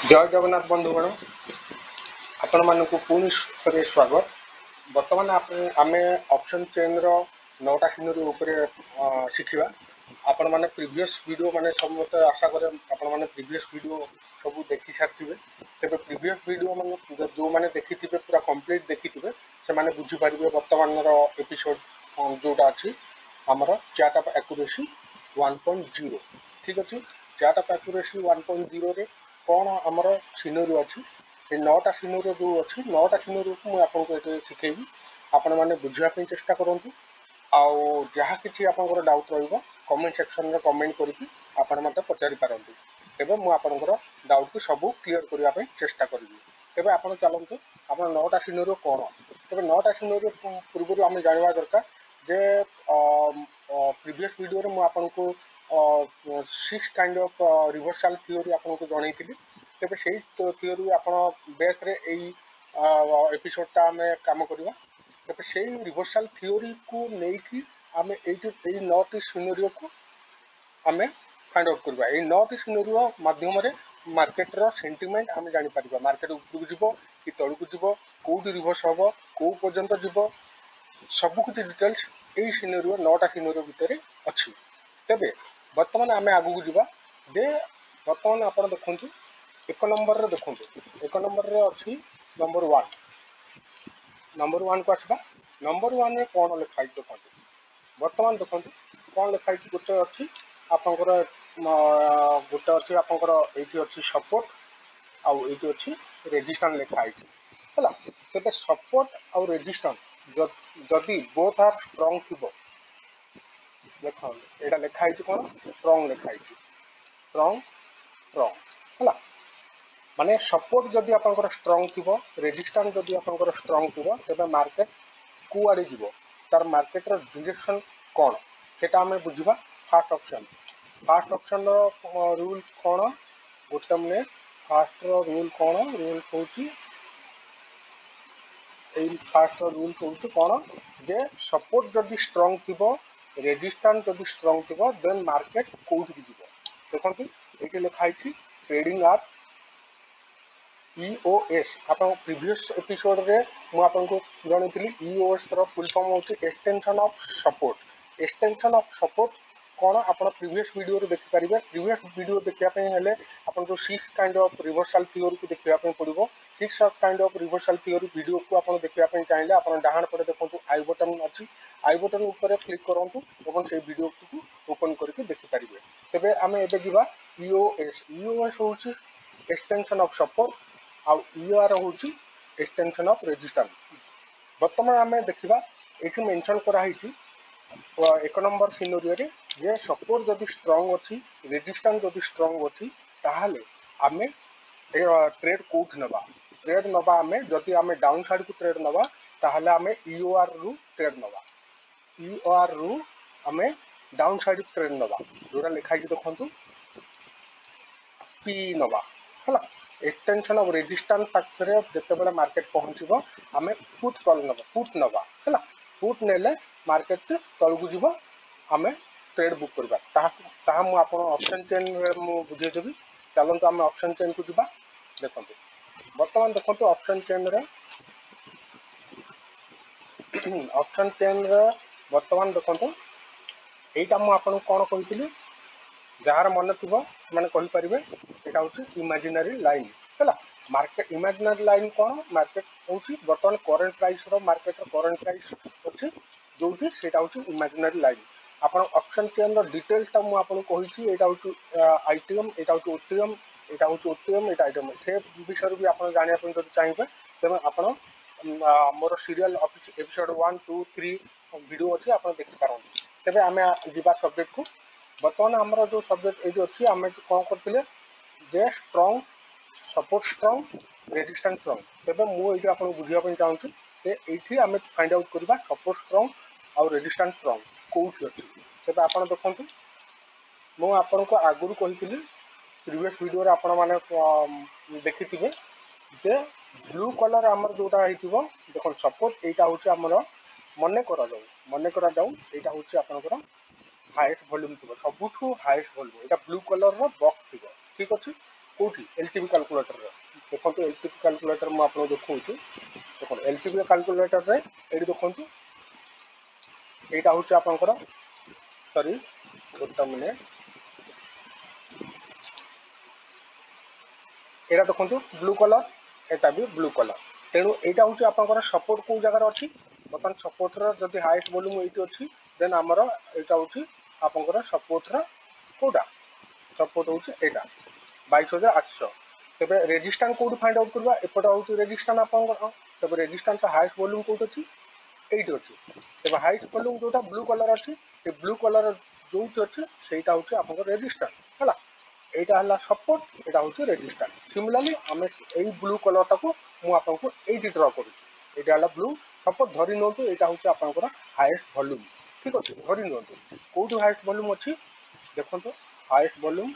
जय जगन्नाथ बंधुगण आपण मानक पुणी थे स्वागत। बर्तमान आम ऑप्शन चेन नौटा सिनेरी उपरे शिखा। आपण मैंने प्रीवियस वीडियो माने समस्त आशा करे आपण मैंने प्रीवियस वीडियो सब देखी सारी तेज प्रीवियस वीडियो माने जो मैंने देखी पूरा कंप्लीट देखी से माने बुझी पारे बर्तमान एपिसोड जोटा अच्छी आमर चैट ऑफ एक्यूरेसी 1.0 ठीक अच्छे। चैट ऑफ एक्यूरेसी 1.0 रे कौन आमर सिनेरी अच्छी ये नौटा सिनेरी जो अच्छी नौटा सिनेरी को मुझे शिखेबी आपण मैंने बुझापी चेष्टा करूँ। आउ जहाँ कि आपंकर डाउट रमेंट सेक्शन में कमेंट करके आपण मत पचारि पारती तेज मुझे डाउट को सब क्लीयर करने चेष्टा करी। तेज आप चलतु आप नौटा सिनेरी कौन तेज नौटा सिनेरी पूर्व आम जानवा दरकार जे प्रीवियस वीडियो मुझे 6 काइंड ऑफ रिवर्सल थ्योरी आपको जनई तेज से थ्योरी आप बेस एपिसोडटा आम काम करवा। तेज से रिवर्सल थ्योरी को लेकिन आम ये 9टी सिनेरियो को आम फाइंड आउट करवा। ये 9टी सिनेरियो माध्यम मार्केटर सेंटिमेंट आम जापर मार्केट उपरको जीव कि तलू जीव कौटी रिवर्स हम कौ पर्यंत जीव सबकिछ डिटेल्स यही सिनेरियो 9टा सिनेरियो भितर अच्छी। तेबे बर्तमान आम आगू को जावा जे बर्तमान आप देखु एक नंबर देखु एक नंबर अच्छी नंबर 1 नंबर 1 को आसवा। नंबर 1 रे कौन लिखाई देखो बर्तमान देखो कौन लिखाई गोटे अच्छी आपंकर गोटे अच्छी आपंकर ये अच्छी सपोर्ट आउ ये अच्छी रेजिस्टेंस लिखाई है। तेज सपोर्ट आउ रेजिस्टेंस जदि बोथ आर स्ट्रॉन्ग थी देख यहाँ लिखाई कौन स्ट्रॉन्ग लिखाई स्ट्रॉन्ग स्ट्रॉन्ग है माने सपोर्ट जदि आपंकर स्ट्रॉन्ग थी रेजिस्टेंस जदि आपंकर स्ट्रॉन्ग थी तेज मार्केट कुआड़े जीव तार मार्केटर डिरेक्शन कौन से आम बुझा। फास्ट ऑप्शन रूल कौन गोटे मिनट फास्ट रूल कौन रूल कौन फास्ट रूल कौन कौन जे सपोर्ट जदि स्ट्रॉन्ग थी रेजिस्टेंस जदि स्ट्रॉन्ग थी देन मार्केट कौटी जीव देखो ये लिखाई ट्रेडिंग एट EOS आप प्रीवियस एपिसोड रे मुझे जनई EOS फुल फॉर्म होची extension of support. Extension of support कौन आप प्रीवियस वीडियो देखिपारे। प्रीवियस वीडियो देखापी आप जो 6 काइंड ऑफ रिवर्सल थ्योरी को देखापी पड़ो 6 kind of reversal theory video को आप देखापी चाहिए आप डाण पटे देखो आई बटन अच्छी आई बटन ऊपर क्लिक करूँ और से वीडियो को ओपन करके देखिपारे। तेज आम एवं जा EOS EOS हूँ एक्सटेंशन ऑफ सपोर्ट आउ ER हूँ एक्सटेंशन ऑफ रेजिस्टेंस। बर्तमान आम देखा ये मेंशन कराई एक नंबर सिनेरियो रे जे सपोर्ट जदि स्ट्रॉन्ग अच्छी रेजिस्टेंस जदि स्ट्रॉन्ग अच्छी ताहले आमे ट्रेड कौट नवा ट्रेड नवा आम जदि आम डाउन साइड को ट्रेड नवा ताहले आम EOR रु ट्रेड नवा EOR रु आम डाउन साइड ट्रेड नवा जोटा लिखाई देखु P नवा है एक्सटेंशन ऑफ रेजिस्टेंस पाखे जिते मार्केट पहुँचब आम पुट कल नवा पुट नवा है पुट नेले मार्केट तलू जीव आम ट्रेड बुक करवा मुझे ऑप्शन चेन बुझेदेवी। चलते आम ऑप्शन चेन को जीवा देखो बर्तमान देखो ऑप्शन चेन ऑप्शन चेन बर्तमान देखो यहाँ मुझे कौन कही जार मन थी मैंने कहीपर यहाँ हूँ इमेजिनरी लाइन है मार्केट इमेजिनरी लाइन कौन मार्केट हूँ बर्तमान current price market current price अच्छी जो से हूँ इमेजिनरी लाइन। आप ऑप्शन चेन डिटेल्सटा मुझे कही यहाँ हूँ आईटीएम यहाँ हूँ ओटीएम यहाँ हूँ ओटीएम यहाँ आईटीएम से विषय भी आप जानते जब चाहिए तेज आप मोर सीरियल एपिसोड 1 2 3 वीडियो अच्छी आप देखिपार। तेज आम जा सब्जेक्ट को बर्तमान आमर जो सब्जेक्ट ये अच्छी आम कौन करते जे strong support strong resistance strong तेज मुझे आप बुझापी चाहूँगी ये आम फाइंड आउट करवा सपोर्ट स्ट्रॉन्ग आउ रेजिस्टेंस स्ट्रॉन्ग कौटी अच्छी। तेज आप देखो मुझे आगुरी कही प्रीवियस वीडियो आप देखी जे ब्लू कलर आमर जोटा हो देखो सपोज यहाँ हूँ आमर मन करा जाऊ यहाँ हूँ आपंकर हाएस्ट वॉल्यूम थी सबुठ हाएस्ट वॉल्यूम यहाँ ब्लू कलर बक्स थी ठीक अच्छे कोठी एलटीबी कैलकुलेटर देखो एलटीबी कैलकुलेटर मु आपको देखौछु देखो एलटीबी कैलकुलेटर रे एडी देखो एटा होची आपनकर सॉरी गोटा मिनिट एटा देखो ब्लू कलर एटा भी ब्लू कलर तेणु एटा होची आपनकर सपोर्ट को जगह अच्छी बर्तमान सपोर्ट रो जदी हाईएस्ट वॉल्यूम एटी अच्छी देन हमर एटा होची आपनकर सपोर्ट रो कोडा सपोर्ट होची एटा 22800 तबे रेजिस्टेंस कोड फाइंड आउट करबा एपटा होची रेजिस्टेंस आपनकर तबे रेजिस्टेंस हाईएस्ट वॉल्यूम कोड अच्छी एटी अच्छी तबे हाईएस्ट वॉल्यूम जोटा ब्लू कलर अच्छी ए ब्लू कलर जोटी अच्छी सेटा होची आपनकर रेजिस्टेंस हला एटा हला सपोर्ट एटा होची रेजिस्टेंस सिमिलरली हमें एई ब्लू कलर टाको मु आपनको एटी ड्रा करूची एटा हला ब्लू सपोज धरि नोतु एटा होची आपनकर हाईएस्ट वॉल्यूम ठीक अछि धरि नोतु कोठी हाईएस्ट वॉल्यूम अछि देखंतु हाईएस्ट वॉल्यूम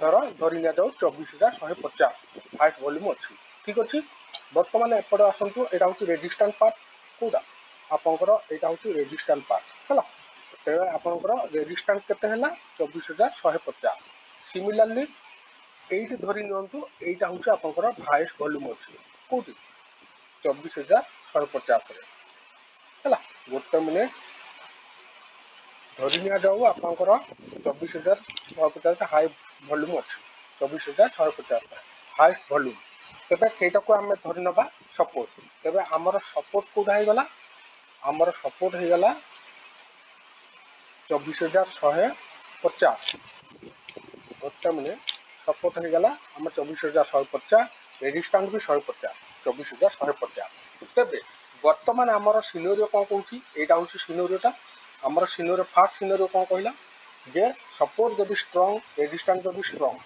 धरि न जाऊ 24150 हाईएस्ट वॉल्यूम अछि ठीक अछि वर्तमान एपड आसंतु एटा होची रेजिस्टेंस पार्ट कोडा आपनकर एटा होची रेजिस्टेंस पार्ट हला तेरे आपनकर रेजिस्टेंस केते हला 24150 सिमिलरली एट धरि नियंतु एटा होची आपनकर हाईएस्ट वॉल्यूम अछि कोठी 24150 रे हला गोटे मिनिट धरि निया जाऊ आपनकर 24150 हाई वॉल्यूम अछि 24150 हाईएस्ट वॉल्यूम तबे सेटा को हमें धरि नबा सपोर्ट तबे हमर सपोर्ट कोडा हे गला हमर सपोर्ट हे गला 24150 गोटे मिनिट सपोर्ट हो गला आम 24150 रेजिस्टेंस भी 150 24150 तबे वर्तमान आमर सिनेरियो कौन कहूँ यहाँ हूँ सिनेरियोटा आमर सिनेरियो फास्ट सिनेरियो कौन कहला जे सपोर्ट जदि स्ट्रंग रेजिस्टेंस जदि स्ट्रंग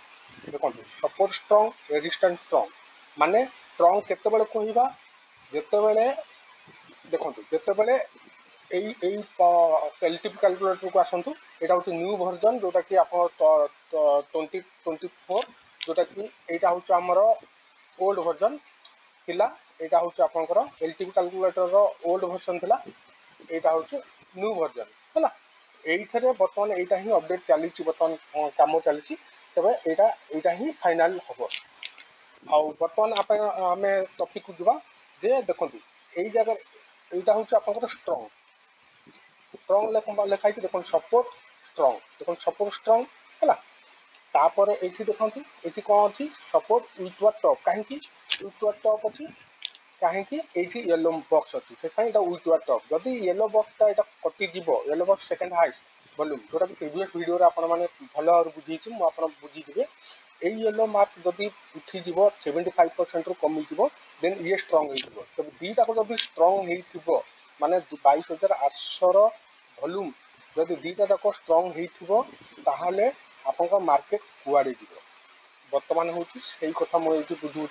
देखो सपोर्ट स्ट्रंग रेजिस्टेंस स्ट्रंग माने स्ट्रंग केतेबेले कहबा जेतेबेले देखो जेतेबेले एलटीपी कैलकुलेटर को आसतु यहाँ हूँ न्यू वर्जन जोटा कि आप 2024 जोटा कि यहाँ हूँ आमर ओल्ड वर्जन थिला यहाँ हूँ आपंकर एलटीपी कैलकुलेटर ओल्ड वर्जन थिला यहाँ हूँ न्यू वर्जन है ये बर्तमान यहाँ ही अपडेट चली बर्तमान कम चली तबे यहाँ ही फाइनल हम बर्तमान आम टपिक को जावा जे देखो यही जगह यहाँ हूँ आप स्ट्रंग स्ट्रंग लिखाई देखो सपोर्ट स्ट्रंग देखो सपोर्ट स्ट्रंग है तापर ये देखो ये कौन अच्छी सपोर्ट विथ टॉप कहीं विथ टॉप अच्छी कहीं येलो बॉक्स अच्छी से विथ टॉप जदि येलो बॉक्सटा यहाँ कटिज yellow box second highest volume जोटा कि प्रीवियस वीडियो आपने भल भाव बुझी मुझे बुझीजे यही येलो मार्क जदि उठीज 75% कमी देन ये स्ट्रंग हो तब दीटा को जब स्ट्रंग हो माने 22800 वॉल्यूम जदि दीटा जाक स्ट्रंग होताले आपन मार्केट कुआड़े जीव बर्तमान हूँ से कथा मुझे बुझाऊँ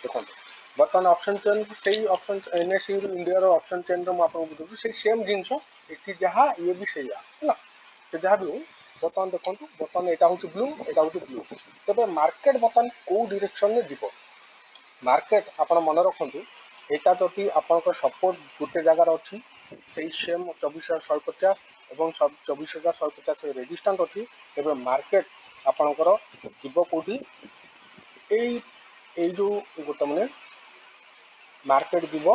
देखो बर्तमान ऑप्शन चेन से option NSE India option chain मुझे बुझाऊँ से सेम जिनस ये जहाँ ये भी सही है तो जहाँ भी हूँ बर्तमान देखो बर्तमान यहाँ हूँ ब्लू यहाँ हूँ ब्लू तेज मार्केट बर्तमान कौ डायरेक्शन में जीव मार्केट आप मन रखु यहाँ जदि आप सपोर्ट गोटे जगार अच्छी से सेम 24150 और 24150 रेजिस्टेंस अच्छी तेज मार्केट आपणकर जीव कौटी जो गोटे मिनट मार्केट जीव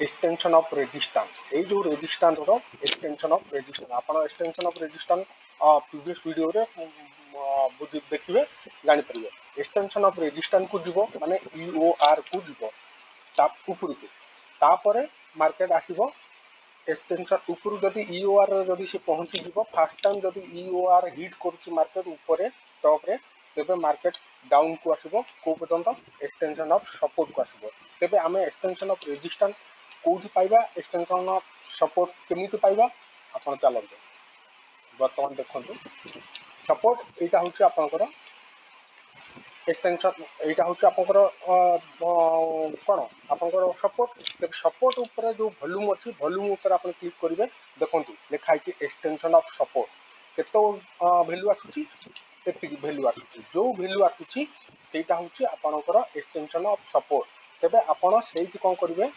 एक्सटेंशन ऑफ रेजिस्टेंस ये जो रेजिस्टेंस एक्सटेंशन ऑफ रेजिस्टेंस आप extension of resistance previous video रे देखिए जापर एक्सटेंशन ऑफ रेजिस्टेंस को जीव माने ईओआर को जीव ऊपर को तापर मार्केट आसीबो एक्सटेंशन ऊपर जदि ईओआर जदि से पहुंची जीव फास्ट टाइम जदि ईओआर हिट करुच्ची मार्केट ऊपर टॉप रे तेबे मार्केट डाउन को आसीबो को पर्यंत एक्सटेंशन ऑफ सपोर्ट को आसीबो तेबे आमे एक्सटेंशन ऑफ रेजिस्टेंस कोठी पाइबा एक्सटेंशन ऑफ सपोर्ट केमिति पाइबा आपण चलंतु वर्तमान देखंतु सपोर्ट एटा होची आपनकर एक्सटेंशन यहाँ हूँ आपंकर कौन आपंकर सपोर्ट तेज सपोर्ट उपर जो वॉल्यूम अच्छी वॉल्यूम उपर आप क्लिक करेंगे देखो लिखाई एक्सटेंशन ऑफ सपोर्ट केत भैल्यू आसूची एति भैल्यू आसूची जो भैल्यू आसूची सेटा हूँ आपंकर एक्सटेंशन ऑफ सपोर्ट तेबे आपण से कौन करेंगे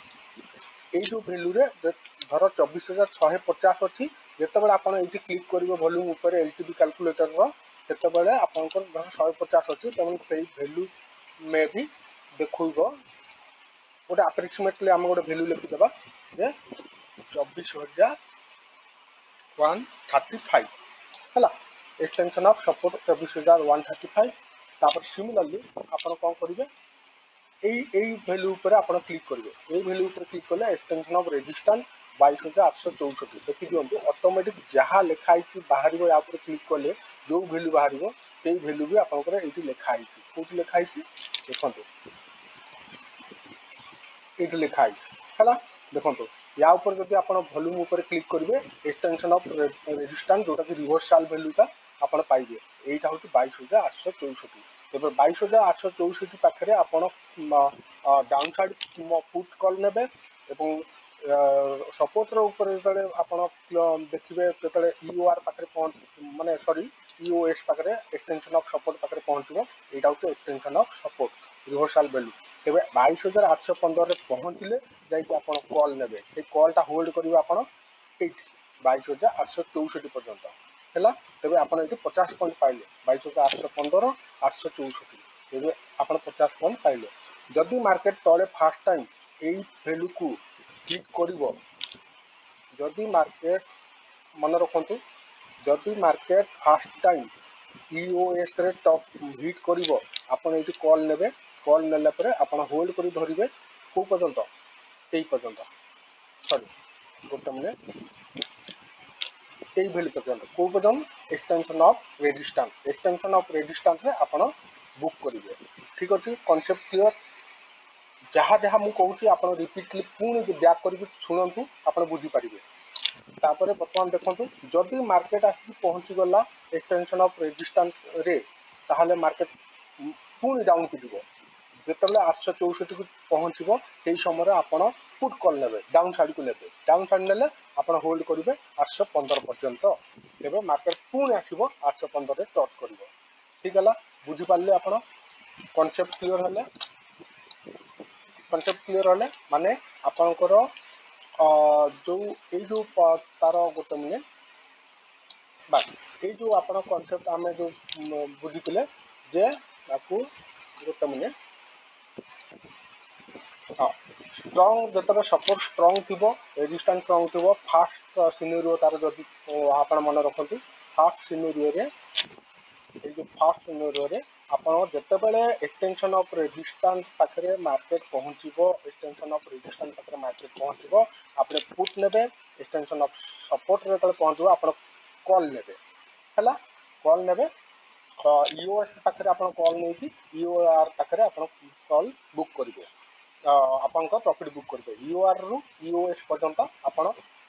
ये जो भैल्यू रे धर 24150 अच्छी जिते बड़े आप क्लिक करेंगे वॉल्यूम उपर एलटीबी कैलकुलेटर ସେତେବେଳେ ଆପଣଙ୍କର ଧର 150 ଅଛି ତେଣୁ ସେଇ ଭ୍ୟାଲୁ ମେ ବି ଦେଖାଇବ ଗୋଟେ ଆପ୍ରୋକ୍ସିମେଟଲି ଆମେ ଗୋଟେ ଭ୍ୟାଲୁ ଲେଖିଦେବା ଯେ 24,135 ହେଲା ଏକ୍ସଟେନସନ୍ ଅଫ୍ ସପୋର୍ଟ 24,135 ତାପରେ ସିମିଲାରଲି ଆପଣ କ'ଣ କରିବେ এই ভ্যালু উপরে আপনার ক্লিক করবে এই ভ্যালু উপরে ক্লিক করলে এক্সটেনশন অফ রেজিস্ট্যান্স 22,864 দেখি দিও অটোমেটিক যাহা লেখা হয়েছি বাহার উপরে ক্লিক করলে যে ভ্যালু বাহার সেই ভ্যালু বি আপনার এইটি লেখা হয়েছি কোটি লেখা হয়েছি দেখুন এইটি লেখা হয়েছি হল দেখুন या ऊपर जब आप वॉल्यूम ऊपर क्लिक करेंगे एक्सटेंशन ऑफ रेजिस्टेंस जोटा कि रिवर्सल वैल्यूटा आप पाइबे यहीटा हूँ 22,864 तेज 22,864 पाखे आप डाउन साइड पुट कल ने सपोर्टर ऊपर जो आप देखिए जो यूआर पाखे पहुँच माने सॉरी यूएस पाखे एक्सटेंशन ऑफ सपोर्ट पाखे पहुँचो यहाँ हूँ extension of support reversal value तेज 22,815 पहुँचले जाकि आप कल ने कलटा होल्ड करेंगे आप 22,864 पर्यंत है तेज आप 50 पॉइंट पाइले 22,815 864 तेज आप 50 पॉइंट पाइले जदि मार्केट तले फास्ट टाइम यही वैल्यू को हिट कर जदि मार्केट मन रखु जदि मार्केट फास्ट टाइम ईओएस रे टॉप हिट कर आपड़ ये कल ने कल ने आप होल्ड कर धरवे कौ पर्यंत यही पर्यंत सॉरी गोटे मिनट यही वैल्यू पर्यंत कौ पर्यंत एक्सटेंशन ऑफ रेजिस्टेंस रे आप बुक करेंगे ठीक अच्छे कॉन्सेप्ट क्लियर जहाँ जहाँ मुझे कहूँ आप रिपीटली पुणी बैक कर शुणु आप बुझीपारे तापर बर्तमान देखो जदि मार्केट आसिक पहुँची गला एक्सटेंशन ऑफ रेजिस्टेंस रे ताहले मार्केट पुणी डाउन को जीव जिते 864 को पहुँचो से समय आप पुट कल ने डाउन साइड को लेते डाउन साइड ने आप होल्ड करेंगे 815 पर्यंत तेज मार्केट पुणी आसो 815 टच कर ठीक है बुझीपारे आप कॉन्सेप्ट क्लियर है कॉन्सेप्ट क्लियर है माने आपणकर जो ये तार गोटे मिनट बास ये जो आप कॉन्सेप्ट आम जो बुझीते जे आपको गोटे मिनट हाँ स्ट्रंग जो सपोर्ट स्ट्रंग थी रेजिस्टेंस स्ट्रंग थी फास्ट सिनेरियो तार जदि आप मन रखु फास्ट सिनेरियो रे जो फास्ट सिनेरियो रे आप जितेबाला एक्सटेंशन ऑफ रेजिस्टेंस पाखे मार्केट पहुँचो एक्सटेंशन ऑफ रेजिस्टेंस पाखे मार्केट पहुँचो आप पुट ने एक्सटेंशन ऑफ सपोर्ट रे पहुँचो आप कल ने है कल ने ईओएस पाखे आप कल नहीं ईओआर पाखे आप कल बुक करेंगे आपन प्रॉफिट बुक करेंगे यूआर रु यूएस पर्यंत आप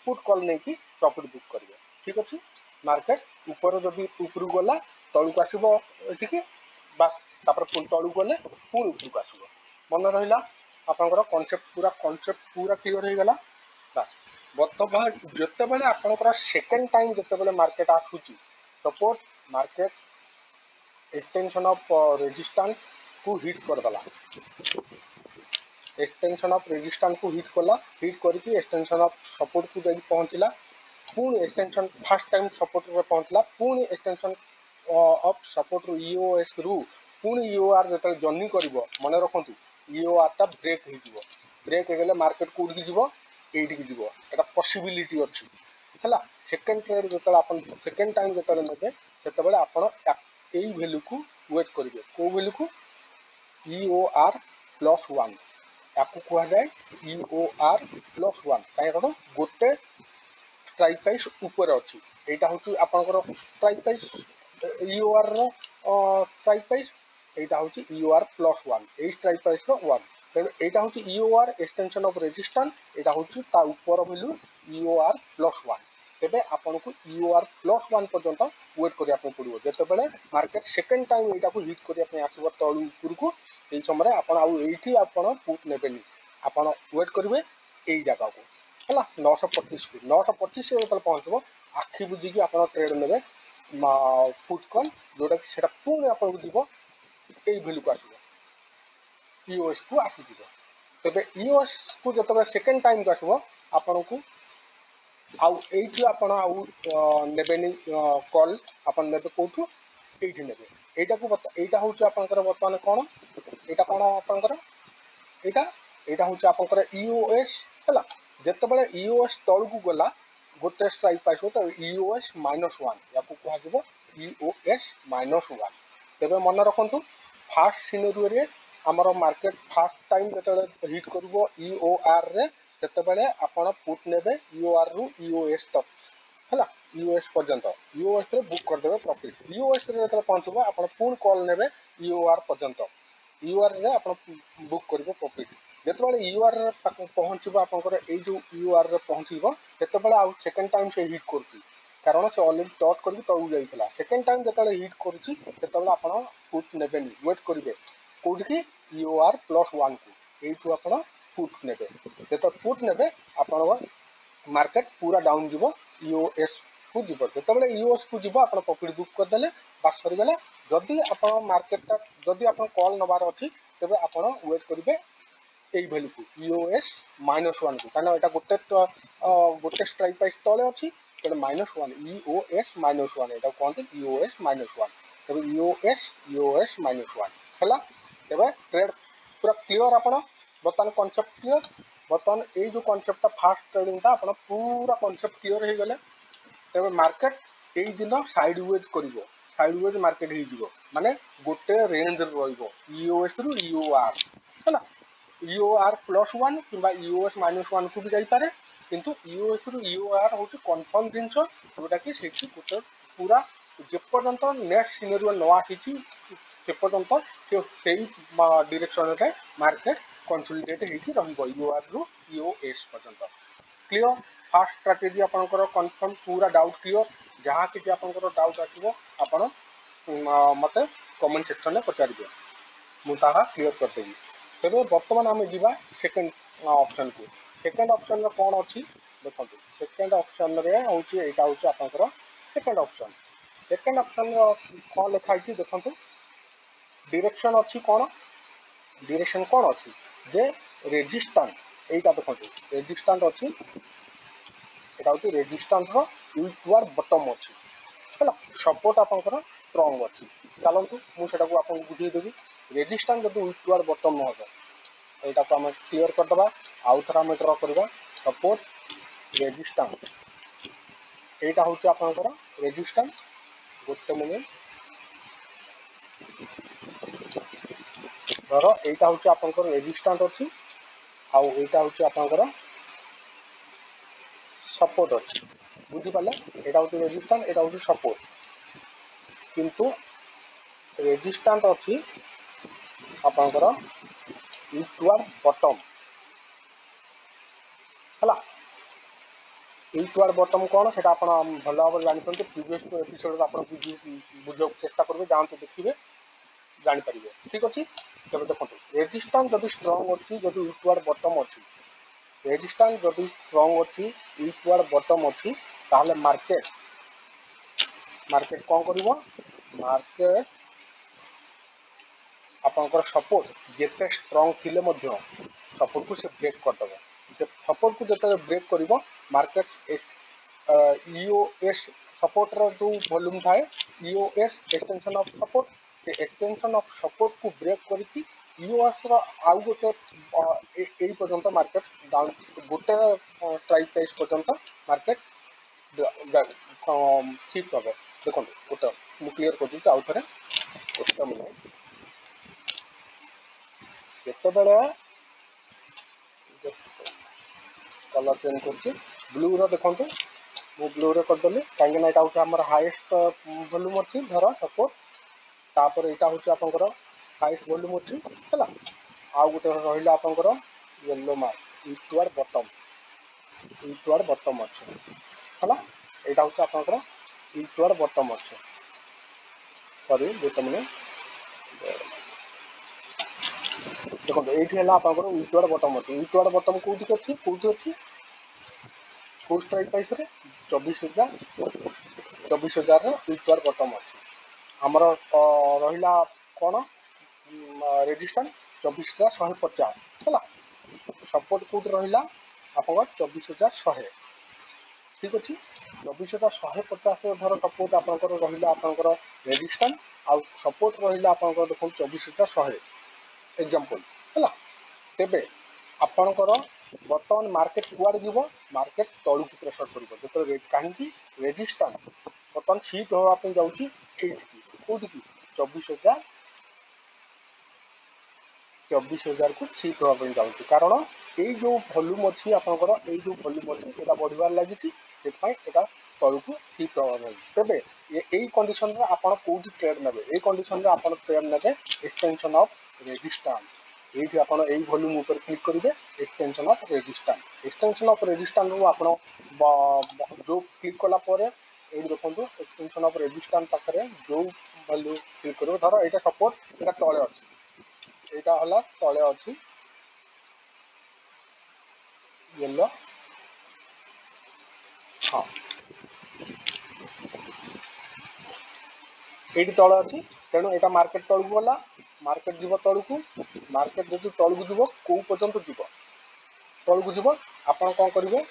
पुट कल नहीं प्रॉफिट बुक करेंगे ठीक अच्छे मार्केट ऊपर जदि ऊपर गला तलू को आसो ठीक बास तलू गले पुणी ऊपर को आसो मन रहा आपंकर कॉन्सेप्ट पूरा क्लियर हो गला बास बर्तमान जिते बड़े आपंकर सेकेंड टाइम जिते मार्केट आसूची suppose market extension of resistance को हिट करदेला एक्सटेंशन ऑफ रेजिस्टेंस को हिट कला हिट करके एक्सटेंशन ऑफ सपोर्ट को जाके पहुँचला पुणी एक्सटेंशन फर्स्ट टाइम सपोर्ट रे पहुँचला पुणी एक्सटेंशन ऑफ सपोर्ट रु ईओएस रु पुणी ईओआर जो जर्नी कर मन रखु ईओआर टा ब्रेक हो ब्रेक हो मार्केट कौटी जीव ये जीव एटा पॉसिबिलिटी अच्छी है सेकेंड ट्रेड जो सेकेंड टाइम जो ने से आप वैल्यू को वेट करेंगे कौ वैल्यू को ईओआर +1 या कह जाए ईओआर +1 कहीं गोटे स्ट्राइक प्राइस ऊपर अच्छी यहाँ हूँ आपंकर स्ट्राइक प्राइस ईओआर स्ट्राइक प्राइस यहाँ हूँ ईओआर +1 यही स्ट्राइक प्राइस 1 तेणु यहाँ हूँ ईओआर एक्सटेंशन ऑफ रेजिस्टेंस यहाँ हूँ ऊपर वैल्यू ईओआर +1 तेरे आपन को ईओआर +1 पर्यंत वेट करिया पड़ो जितेबाला मार्केट सेकेंड टाइम यहाँ हिट करने आसो तलू ऊपर को यही समय आपड़ आईटी पुट ने वेट करेंगे यही जगह को है 925 को 925 से जो पहुँचो आखि बुझिकी आप ट्रेड ने पुट कल जोटा कि पुणी आपको जीव यही भैल्यू को आसो ईओएस को आसीज तेरे ईओएस को जो सेकेंड टाइम को आसो आपन को आउ आपने कल आप ने कौटू এইଠି নেবে এইটা হচ্ছে আপনাଙ୍କର ବର୍ତ୍ତମାନ କ'ଣ ଏଇଟା କ'ଣ ଆପଣଙ୍କର ଏଇଟା ହଉଛି ଆପଣଙ୍କର EOS ହେଲା। ଯେତେବେଳେ EOS ତଳକୁ ଗଲା ଗୋଟେ ଷ୍ଟ୍ରାଇକ୍ ପାଇବ ତ EOS -1 ୟାକୁ କୁହାଯିବ EOS -1। ତେବେ ମନେ ରଖନ୍ତୁ ଫାର୍ଷ୍ଟ ସିନେରିଓରେ ଆମର ମାର୍କେଟ ଫାର୍ଷ୍ଟ ଟାଇମ୍ ଯେତେବେଳେ ହିଟ୍ କରିବ EOR ରେ ସେତେବେଳେ ଆପଣ ପୁଟ୍ ନେବେ EOR ରୁ EOS ତକ ହେଲା EOS ପର୍ଯ୍ୟନ୍ତ EOS ରେ ବୁକ୍ କରିଦେବେ ପ୍ରଫିଟ୍। EOS ରେ ଯେତେବେଳେ ପହଞ୍ଚିବ ଆପଣ ପୁଣି କଲ୍ ନେବେ EOR ପର୍ଯ୍ୟନ୍ତ EOR ରେ ଆପଣ ବୁକ୍ କରିବେ ପ୍ରଫିଟ୍। ଯେତେବେଳେ EOR ରେ ପହଞ୍ଚିବ ଆପଣଙ୍କର ଏଇ ଯୋଉ EOR ରେ ପହଞ୍ଚିବ ସେତେବେଳେ ଆଉ ସେକେଣ୍ଡ ଟାଇମ୍ ସେ ହିଟ୍ କରୁଛି କାରଣ ସେ ଅଲରେଡି ଟଚ୍ କରିକି ତଳକୁ ଯାଇଥିଲା। ସେକେଣ୍ଡ ଟାଇମ୍ ଯେତେବେଳେ ହିଟ୍ କରୁଛି ସେତେବେଳେ ଆପଣ ପୁଟ୍ ନେବେନି, ୱେଟ୍ କରିବେ କୋଉଠିକି EOR +1 କୁ এইଠୁ ଆପଣ ପୁଟ୍ ନେବେ। ଯେତେବେଳେ ପୁଟ୍ ନେବେ ଆପଣଙ୍କ ମାର୍କେଟ ପୁରା ଡାଉନ୍ ଯିବ EOS କୁ ଯିବ। ଯେତେବେଳେ EOS କୁ ଯିବ ଆପଣ ପ୍ରଫିଟ୍ ବୁକ୍ କରିଦେଲେ ବାସ୍ ସରିଗଲା। ଯଦି ଆପଣ ମାର୍କେଟଟା ଯଦି ଆପଣ କଲ୍ ନେବାର ଅଛି ତେବେ ଆପଣ ୱେଟ୍ କରିବେ এই ভ্যালুକୁ EOS -1 କୁ କାରଣ ଏଟା ଗୋଟେ ଷ୍ଟ୍ରାଇକ୍ ପ୍ରାଇସ୍ ତଳେ ଅଛି ତେଣୁ -1 EOS -1 ଏଟାକୁ କହନ୍ତି EOS -1। ତେବେ EOS -1 ହେଲା। ତେବେ ଟ୍ରେଡ୍ ପୁରା କ୍ଲିଅର ଆପଣ ବର୍ତ୍ତମାନ କନସେପ୍ଟ କ୍ଲିଅର। ବର୍ତ୍ତମାନ ଏଇ ଯୋଉ କନସେପ୍ଟଟା ଫାର୍ଷ୍ଟ ଟ୍ରେଡିଂଟା ଆପଣ ପୁରା କନସେପ୍ଟ କ୍ଲିଅର ହେଇଗଲେ ତେବେ ମାର୍କେଟ ଏଇ ଦିନ ସାଇଡ ୱେଜ୍ ମାର୍କେଟ ହେଇଯିବ ମାନେ ଗୋଟେ ରେଞ୍ଜରେ ରହିବ EOS ରୁ EOR ହେଲା। EOR +1 କିମ୍ବା EOS -1 କୁ ବି ଯାଇପାରେ କିନ୍ତୁ EOS ରୁ EOR ହଉଛି କନଫର୍ମ ଜିନିଷ ଯୋଉଟାକି ସେଇଠି ଗୋଟେ ପୁରା ଯେପର୍ଯ୍ୟନ୍ତ ନେକ୍ସଟ ସିନେରିଓ ନ ଆସିଛି ସେ ପର୍ଯ୍ୟନ୍ତ ସେଇ ଡିରେକ୍ସନରେ ମାର୍କେଟ କନସୋଲିଡେଟ୍ ହେଇକି ରହିବ EOR ରୁ EOS ପର୍ଯ୍ୟନ୍ତ। କ୍ଲିଅର ଫାର୍ଷ୍ଟ ଷ୍ଟ୍ରାଟେଜି ଆପଣଙ୍କର କନଫର୍ମ ପୁରା ଡାଉଟ୍ କ୍ଲିଅର। ଯାହା କିଛି ଆପଣଙ୍କର ଡାଉଟ୍ ଆସିବ ଆପଣ ମୋତେ କମେଣ୍ଟ ସେକ୍ସନରେ ପଚାରିବେ, ମୁଁ ତାହା କ୍ଲିଅର କରିଦେବି। ତେବେ ବର୍ତ୍ତମାନ ଆମେ ଯିବା ସେକେଣ୍ଡ ଅପସନ୍କୁ। ସେକେଣ୍ଡ ଅପସନ୍ରେ କ'ଣ ଅଛି ଦେଖନ୍ତୁ। ସେକେଣ୍ଡ ଅପସନ୍ରେ ହେଉଛି ଏଇଟା ହେଉଛି ଆପଣଙ୍କର ସେକେଣ୍ଡ ଅପସନ୍। ସେକେଣ୍ଡ ଅପସନ୍ର କ'ଣ ଲେଖା ହେଇଛି ଦେଖନ୍ତୁ। ଡିରେକ୍ସନ୍ ଅଛି କ'ଣ ଅଛି ଯେ ରେଜିଷ୍ଟାଣ୍ଟ এইটা ଦେଖନ୍ତୁ ରେଜିଷ୍ଟାଣ୍ଟ ଅଛି। এটা ହେଉଛି ରେଜିଷ୍ଟାଣ୍ଟର ୱିକୱାର ବଟମ୍ ଅଛି ହେଲା। ସପୋର୍ଟ ଆପଣଙ୍କର ଷ୍ଟ୍ରଙ୍ଗ ଅଛି। ଚାଲନ୍ତୁ ମୁଁ ସେଟାକୁ ଆପଣଙ୍କୁ ବୁଝେଇଦେବି। ରେଜିଷ୍ଟାଣ୍ଟ ଯଦି ୱିକୱାର ବଟମ୍ ନ ହେବ ଏଇଟାକୁ ଆମେ କ୍ଲିଅର କରିଦେବା। ଆଉ ଥରେ ଆମେ ଡ୍ର କରିବା ସପୋର୍ଟ ରେଜିଷ୍ଟାଣ୍ଟ। এইটা ହେଉଛି ଆପଣଙ୍କର ରେଜିଷ୍ଟାଣ୍ଟ। ଗୋଟେ ମିନିଟ୍ ଧର এইটা ହେଉଛି ଆପଣଙ୍କର ରେଜିଷ୍ଟାଣ୍ଟ ଅଛି ଆଉ এইটা ହେଉଛି ଆପଣଙ୍କର ସପୋର୍ଟ ଅଛି। ବୁଝିପାରିଲେ ଏଇଟା ହେଉଛି ରେଜିଷ୍ଟାଣ୍ଟ ଏଇଟା ହେଉଛି ସପୋର୍ଟ। କିନ୍ତୁ ରେଜିଷ୍ଟାଣ୍ଟ ଅଛି ଆପଣଙ୍କର ୱିକୱାର ବଟମ୍ ହେଲା। ୱିକୱାର ବଟମ୍ କ'ଣ ସେଟା ଆପଣ ଭଲ ଭାବରେ ଜାଣିଛନ୍ତି। ପ୍ରିଭିୟସ୍ ଏପିସୋଡରେ ଆପଣ ବୁଝିବାକୁ ଚେଷ୍ଟା କରିବେ, ଯାଆନ୍ତୁ ଦେଖିବେ ଜାଣିପାରିବେ। ଠିକ୍ ଅଛି। ତେବେ ଦେଖନ୍ତୁ ରେଜିଷ୍ଟାଣ୍ଟ ଯଦି ଷ୍ଟ୍ରଙ୍ଗ ଅଛି ଯଦି ୱିକୱାର ବଟମ୍ ଅଛି ରେଜିଷ୍ଟାଣ୍ଟ ଯଦି ଷ୍ଟ୍ରଙ୍ଗ ଅଛି ୱିକୱାର ବଟମ୍ ଅଛି ତାହେଲେ ମାର୍କେଟ କ'ଣ କରିବ ମାର୍କେଟ ଆପଣଙ୍କର ସପୋର୍ଟ ଯେତେ ଷ୍ଟ୍ରଙ୍ଗ ଥିଲେ ମଧ୍ୟ ସପୋର୍ଟକୁ ସେ ବ୍ରେକ୍ କରିଦେବ। ସେ ସପୋର୍ଟକୁ ଯେତେବେଳେ ବ୍ରେକ୍ କରିବ ମାର୍କେଟ EOS ସପୋର୍ଟର ଯେଉଁ ଭଲ୍ୟୁମ୍ ଥାଏ EOS ଏକ୍ସଟେନସନ୍ ଅଫ୍ ସପୋର୍ଟ ସେ ଏକ୍ସଟେନସନ୍ ଅଫ୍ ସପୋର୍ଟକୁ ବ୍ରେକ୍ କରିକି EOSର ଆଉ ଗୋଟେ ଏଇ ପର୍ଯ୍ୟନ୍ତ ମାର୍କେଟ ଡାଉନ୍ ଗୋଟେ ଷ୍ଟ୍ରାଇକ୍ ପ୍ରାଇସ୍ ପର୍ଯ୍ୟନ୍ତ ମାର୍କେଟ ଠିକ୍ ହେବ। ଦେଖନ୍ତୁ ଗୋଟେ ମୁଁ କ୍ଲିୟର କରିଦେଉଛି ଆଉ ଥରେ ଗୋଟେ ମିନିଟ୍। ଯେତେବେଳେ କଲର୍ ଚେଞ୍ଜ କରୁଛି ବ୍ଲୁର ଦେଖନ୍ତୁ ମୁଁ ବ୍ଲୁରେ କରିଦେଲି କାହିଁକିନା ଏଇଟା ହେଉଛି ଆମର ହାଇଏଷ୍ଟ ଭଲ୍ୟୁମ୍ ଅଛି ଧର ସପୋର୍ଟ। ତାପରେ ଏଇଟା ହେଉଛି ଆପଣଙ୍କର ହାଇଏଷ୍ଟ ଭଲ୍ୟୁମ୍ ଅଛି ହେଲା। ଆଉ ଗୋଟେ ରହିଲା ଆପଣଙ୍କର ୟେଲୋ ମାର୍କ ୱିକୱାର ବଟମ୍ ଅଛି ହେଲା। ଏଇଟା ହେଉଛି ଆପଣଙ୍କର ୱିକୱାର ବଟମ୍ ଅଛି। ସରି ଗୋଟେ ମିନିଟ୍ ଦେଖନ୍ତୁ ଏଇଠି ହେଲା ଆପଣଙ୍କର ୱିକୱାର ବଟମ୍ ଅଛି। ୱିକୱାର ବଟମ୍ କୋଉଠି ଅଛି କୋଉ ଷ୍ଟ୍ରାଇକ୍ ପ୍ରାଇସ୍ରେ 24,000ର ୱିକୱାର ବଟମ୍ ଅଛି। ଆମର ରହିଲା କ'ଣ ରେଜିଷ୍ଟାଣ୍ଟ 24,150 ହେଲା। ସପୋର୍ଟ କୋଉଠି ରହିଲା ଆପଣଙ୍କର 24,100। ଠିକ୍ ଅଛି। 24,150 ଧର ସପୋର୍ଟ ଆପଣଙ୍କର ରହିଲା ଆପଣଙ୍କର ରେଜିଷ୍ଟାଣ୍ଟ सपोर्ट रहा आपंकर देखो 24,100 एग्जांपल है। तेबे आपणकर बर्तमान मार्केट कुआडे जीव मार्केट तलू की प्रेसर कर कहीं रेजिस्टेंस बर्तमान सीट होगापी जाऊँगी कौटी 24,000 को सीट होगापी जाऊँगी कारण यही जो भल्यूम अच्छी आपंकर जो भल्यूम अच्छी यहाँ बढ़ार लगी तलू को सीट होगा तेरे यही कंडीशन आपड़ कौटी ट्रेड ने यही कंडीशन आप ट्रेड ने एक्सटेंशन ऑफ रेजिस्टेंस ये आप भल्यूम ऊपर क्लिक करेंगे एक्सटेंशन ऑफ रेजिस्टेंस रू आप जो क्लिक कलापर ये देखो एक्सटेंशन ऑफ रेजिस्टेंस पाखे जो भल्यू क्लिक कर धर यहाँ सपोज यहाँ तले अच्छी यहाँ है तले अच्छी येलो हाँ ये तले अच्छी तेणु यहाँ मार्केट तलू गला मार्केट जीव तलू को मार्केट जो तलू को जीव कौ पर्यंत जीव तलू को जीव आप कौन करेंगे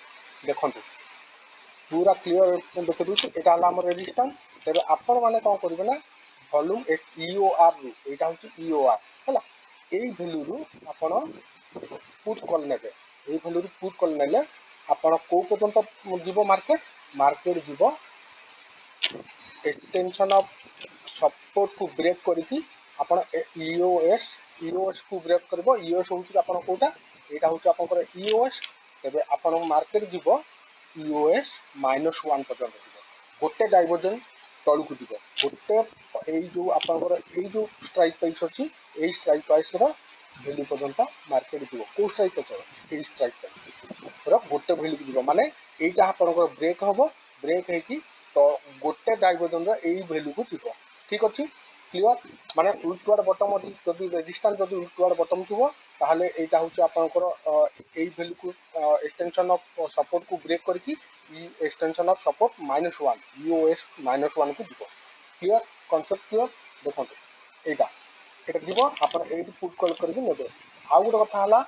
देखु पूरा क्लीयर देखी दूसरी यहाँ है रेजिस्टेंस तेरे आपण मैंने कौन करेंगे ना वॉल्यूम ईओआर रू यहाँ हूँ ईओआर है यही भैल्यू रू आपण पुट कल ने भैल्यू पुट कल ने आप कौ पर्यंत जीव मार्केट मार्केट जीव एक्सटेंशन ऑफ सपोर्ट को ब्रेक करके आपण ईओएस को ब्रेक कर ईओएस हूँ आप कौटा यहाँ हूँ आप ईओएस तेरे आप मार्केट जीव ईओएस -1 पर्यंत जीव गोटे डाइवर्जन तलू को जीव गोटे जो आपंकर जो स्ट्राइक प्राइस अच्छी यही स्ट्राइक प्राइस भैल्यू पर्यंत मार्केट जीव कौ स्ट्राइक प्राइस यही स्ट्राइक प्राइस गोटे भैल्यू को जीव माने यहाँ आपंकर ब्रेक हम ब्रेक है तो गोटे डाइवर्जन यही भैल्यू को जीव ठीक अच्छे क्लीयर माने उल्टुआर बटम अच्छी जदि रेजिस्टेंस जदि उल्टुआर बटम थी ताहले यहाँ हूँ आपंकर यही भैल्यू को एक्सटेंशन ऑफ सपोर्ट को ब्रेक करके एक्सटेंशन ऑफ सपोर्ट -1 ईओएस -1 को जीव क्लीयर कॉन्सेप्ट क्लीयर देखो यहाँ जीव आप पुट कल करके नेबे आउ गोटे कथा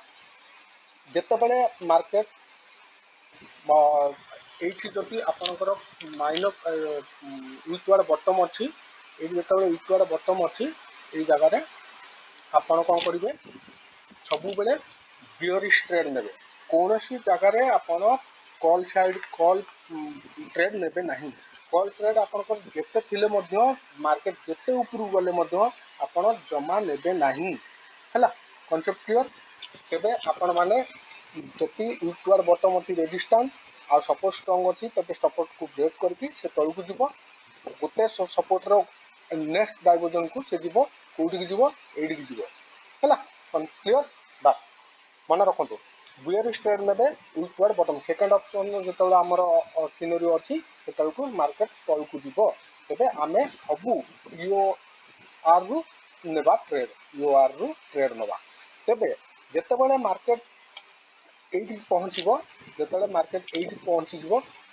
जिते बड़े मार्केट ये जदि आपंकर वीकवार बटम अच्छी ये जो वीकवार बटम अच्छी ये जगह आपड़ कौन करेंगे सब बेले बियरिश ट्रेड ने कौन सी जगार आपड़ कल साइड कल ट्रेड ने ना कल ट्रेड आपंकर जिते थिले मार्केट जिते ऊपर गले आपड़ जमा ने ना है कॉन्सेप्ट क्लियर तेरे आपण मैंने जी वीकवार बटम अच्छी रेजिस्टेंस आ सपोर्ट स्ट्रंग अच्छी तेज सपोर्ट को ब्रेक करके से तलू को जीव गोटे सपोर्टर नेक्स्ट डाइवर्जन को से जीव कौटी जीव ये जीव है क्लीयर बास मन रखु बियरिश ट्रेड ने वीकवार बटम सेकेंड ऑप्शन जो आमर सिनेरियो अच्छी से मार्केट तलू को जीव तेरे आम सबू ईओ आर रु नेबा ट्रेड ईओ आर रु ट्रेड नवा तेरे जिते मार्केट ये पहुँचो जो मार्केट ये पहुँची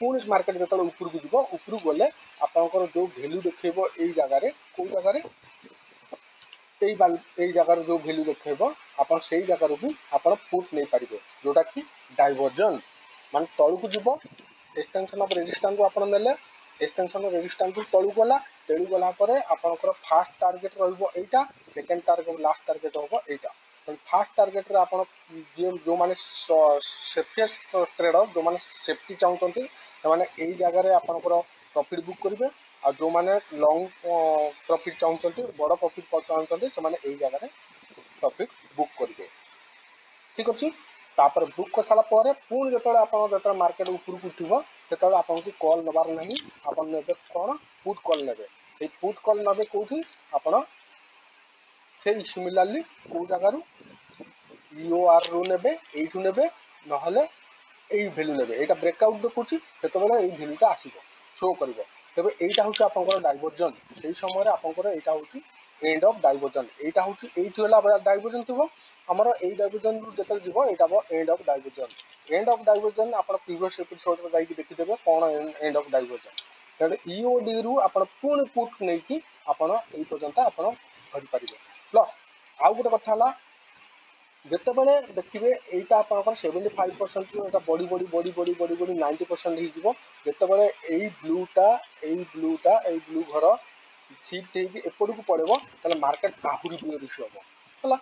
पुणी मार्केट जो ऊपर को जीव ऊपर गले आपंकर जो भैल्यू देखेब यही जगार कौ जगार यही जगार जो भैल्यू देखेब आप जगार भी आप पुट नहीं पारे जोटा कि डाइवर्जन मान तलू को जीव एक्सटेंशन ऑफ रेजिस्टेंस को आपने एक्सटेंशन ऑफ रेजिस्टेंस को तलू गला तेणु गलापर आपंकर फास्ट टार्गेट रहा सेकेंड टार्गेट लास्ट टार्गेट हम यहाँ फास्ट टार्गेट आप जो मैंने सेफेस्ट ट्रेडर जो मैंने सेफ्टी चाहते हैं यही जगह आपंकर प्रॉफिट बुक करेंगे और जो मैंने लॉन्ग प्रॉफिट चाहते बड़ प्रॉफिट चाहते से यही जगह प्रॉफिट बुक करेंगे ठीक अच्छे तापर बुक कर सारापर पुणी जो मार्केट ऊपर को उठो से आपको कल नबार नहीं आप कौन पुट कल ने पुट कल ने कौटी आप से सिमिलारली कौ जगार ईओआर रु ने यू ने ना भैल्यू ने यहाँ ब्रेकआउट देखुची से भैल्यूटा आसो शो कर तेज यहाँ हूँ आप डाइवर्जन से समय आपंकर यहाँ हूँ एंड ऑफ डाइवर्जन यहाँ हूँ ये डाइवर्जन थी आमर यही डाइवर्जन जो जीव यहाँ एंड ऑफ डाइवर्जन आप प्रीवियस एपिसोड में जाकि देखिदेवे कौन एंड ऑफ डाइवर्जन तेरे ईओडी रु आप पुणी पुट नहीं आपड़ ये पर्यंत आप धरी पारे प्लस आउ गोटे कथा जिते बड़े देखिए यहाँ आप 75% बढ़ी बढ़ी बढ़ी बढ़ी बढ़ी बढ़ी 90% हो जिते बड़े यही ब्लूटा ब्लू घर ସିଫ୍ଟ ହେଇକି ଏପଟକୁ ପଳେଇବ ତାହେଲେ ମାର୍କେଟ ଆହୁରି ବିୟରିଶ ହେବ ହେଲା,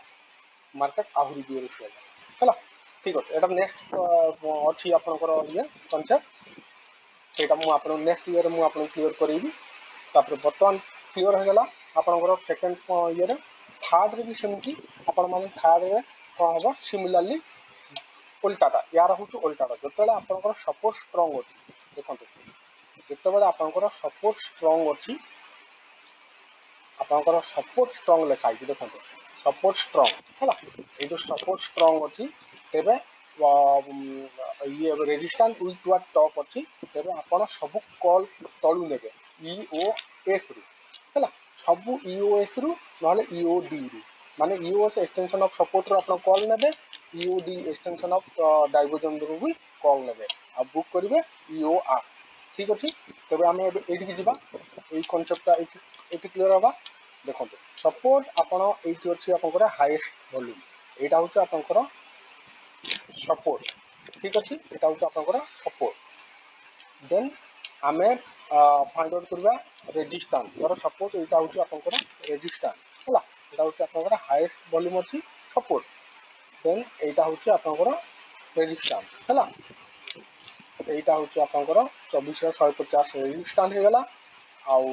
ମାର୍କେଟ ଆହୁରି ବିୟରିଶ ହେବ ହେଲା। ଠିକ୍ ଅଛି, ଏଇଟା ନେକ୍ସଟ ଅଛି ଆପଣଙ୍କର ଇଏ କନସେପ୍ଟ, ସେଇଟା ମୁଁ ଆପଣଙ୍କୁ ନେକ୍ସଟ ଇଏରେ ମୁଁ ଆପଣଙ୍କୁ କ୍ଲିୟର କରେଇବି। ତାପରେ ବର୍ତ୍ତମାନ କ୍ଲିୟର ହେଇଗଲା ଆପଣଙ୍କର ସେକେଣ୍ଡ ଇଏରେ। ଥାର୍ଡ଼ରେ ବି ସେମିତି ଆପଣମାନେ ଥାର୍ଡ଼ରେ କ'ଣ ହେବ, ସିମିଲାରଲି ଓଲ୍ଟାଟା, ୟାର ହେଉଛି ଓଲ୍ଟାଟା। ଯେତେବେଳେ ଆପଣଙ୍କର ସପୋର୍ଟ ଷ୍ଟ୍ରଙ୍ଗ ଅଛି, ଦେଖନ୍ତୁ ଯେତେବେଳେ ଆପଣଙ୍କର ସପୋର୍ଟ ଷ୍ଟ୍ରଙ୍ଗ ଅଛି, ଆପଣଙ୍କର ସପୋର୍ଟ ଷ୍ଟ୍ରଙ୍ଗ ଲେଖା ହେଇଛି ଦେଖନ୍ତୁ, ସପୋର୍ଟ ଷ୍ଟ୍ରଙ୍ଗ ହେଲା, ଏଇ ଯେଉଁ ସପୋର୍ଟ ଷ୍ଟ୍ରଙ୍ଗ ଅଛି ତେବେ ଇଏ ରେଜିଷ୍ଟାଣ୍ଟ ୱିଥ୍ ଟପ୍ ଅଛି, ତେବେ ଆପଣ ସବୁ କଲ୍ ତଳୁ ନେବେ EOSରୁ ହେଲା, ସବୁ EOSରୁ ନହେଲେ EODରୁ, ମାନେ EOS ଏକ୍ସଟେନସନ୍ ଅଫ୍ ସପୋର୍ଟରୁ ଆପଣ କଲ୍ ନେବେ, EOD ଏକ୍ସଟେନସନ୍ ଅଫ୍ ଡାଇଭର୍ଜନରୁ ବି କଲ୍ ନେବେ, ଆଉ ବୁକ୍ କରିବେ EOR। ଠିକ୍ ଅଛି, ତେବେ ଆମେ ଏବେ ଏଇଠିକି ଯିବା, ଏଇ କନସେପ୍ଟଟା ଏଇଠି କ୍ଲିୟର ହେବା। ଦେଖନ୍ତୁ ସପୋଜ ଆପଣ ଏଇଠି ଅଛି ଆପଣଙ୍କର ହାଇଏଷ୍ଟ ଭଲ୍ୟୁମ୍, ଏଇଟା ହେଉଛି ଆପଣଙ୍କର ସପୋର୍ଟ, ଠିକ୍ ଅଛି, ଏଇଟା ହେଉଛି ଆପଣଙ୍କର ସପୋର୍ଟ। ଦେନ୍ ଆମେ ଫାଇଣ୍ଡ ଆଉଟ୍ କରିବା ରେଜିଷ୍ଟାନ୍ସ, ଧର ସପୋଜ ଏଇଟା ହେଉଛି ଆପଣଙ୍କର ରେଜିଷ୍ଟାନ୍ସ ହେଲା, ଏଇଟା ହେଉଛି ଆପଣଙ୍କର ହାଇଏଷ୍ଟ ଭଲ୍ୟୁମ୍ ଅଛି ସପୋର୍ଟ, ଦେନ୍ ଏଇଟା ହେଉଛି ଆପଣଙ୍କର ରେଜିଷ୍ଟାନ୍ସ ହେଲା, এইটা হচ্ছে আপনার 24,150 রেজিস্টান্ট হয়ে গলা, আউ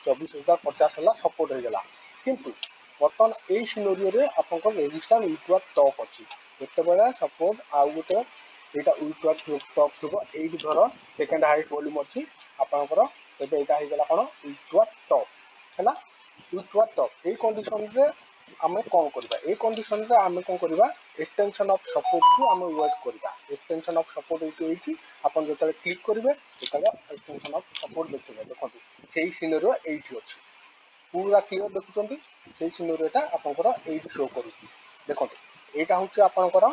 24,050 হল সপোর্ট হয়ে গলা। কিন্তু বর্তমান এই সিনারিওরে আপনার রেজিস্টান্ট উইথওয়ার্ড টপ অছি, যেতবেলে সপোজ আউ গোটে এইটা উইথওয়ার্ড টপ থিব, এইটি ধর সেকেন্ড হাইয়েস্ট ভল্ୟୁম অছি আপনার, তেবে এইটা হয়ে গলা কোণ উইথওয়ার্ড টপ হল, উইথওয়ার্ড টপ। এই কন্ডিশনরে ଆମେ କ'ଣ କରିବା, এই କଣ୍ଡିସନରେ ଆମେ କ'ଣ କରିବା, ଏକ୍ସଟେନସନ୍ ଅଫ୍ ସପୋର୍ଟକୁ ଆମେ ୱେଟ୍ କରିବା। ଏକ୍ସଟେନସନ୍ ଅଫ୍ ସପୋର୍ଟ ଏଇଠି ଆପଣ ଯେତେବେଳେ କ୍ଲିକ୍ କରିବେ ସେତେବେଳେ ଏକ୍ସଟେନସନ୍ ଅଫ୍ ସପୋର୍ଟ ଦେଖିବେ। ଦେଖନ୍ତୁ ସେଇ ସିନେରିଓ ଏଇଠି ଅଛି, ପୁରା କ୍ଲିୟର ଦେଖୁଛନ୍ତି, ସେଇ ସିନେରିଓଟା ଆପଣଙ୍କର ଏଇଠି ଶୋ କରୁଛି। ଦେଖନ୍ତୁ ଏଇଟା ହେଉଛି ଆପଣଙ୍କର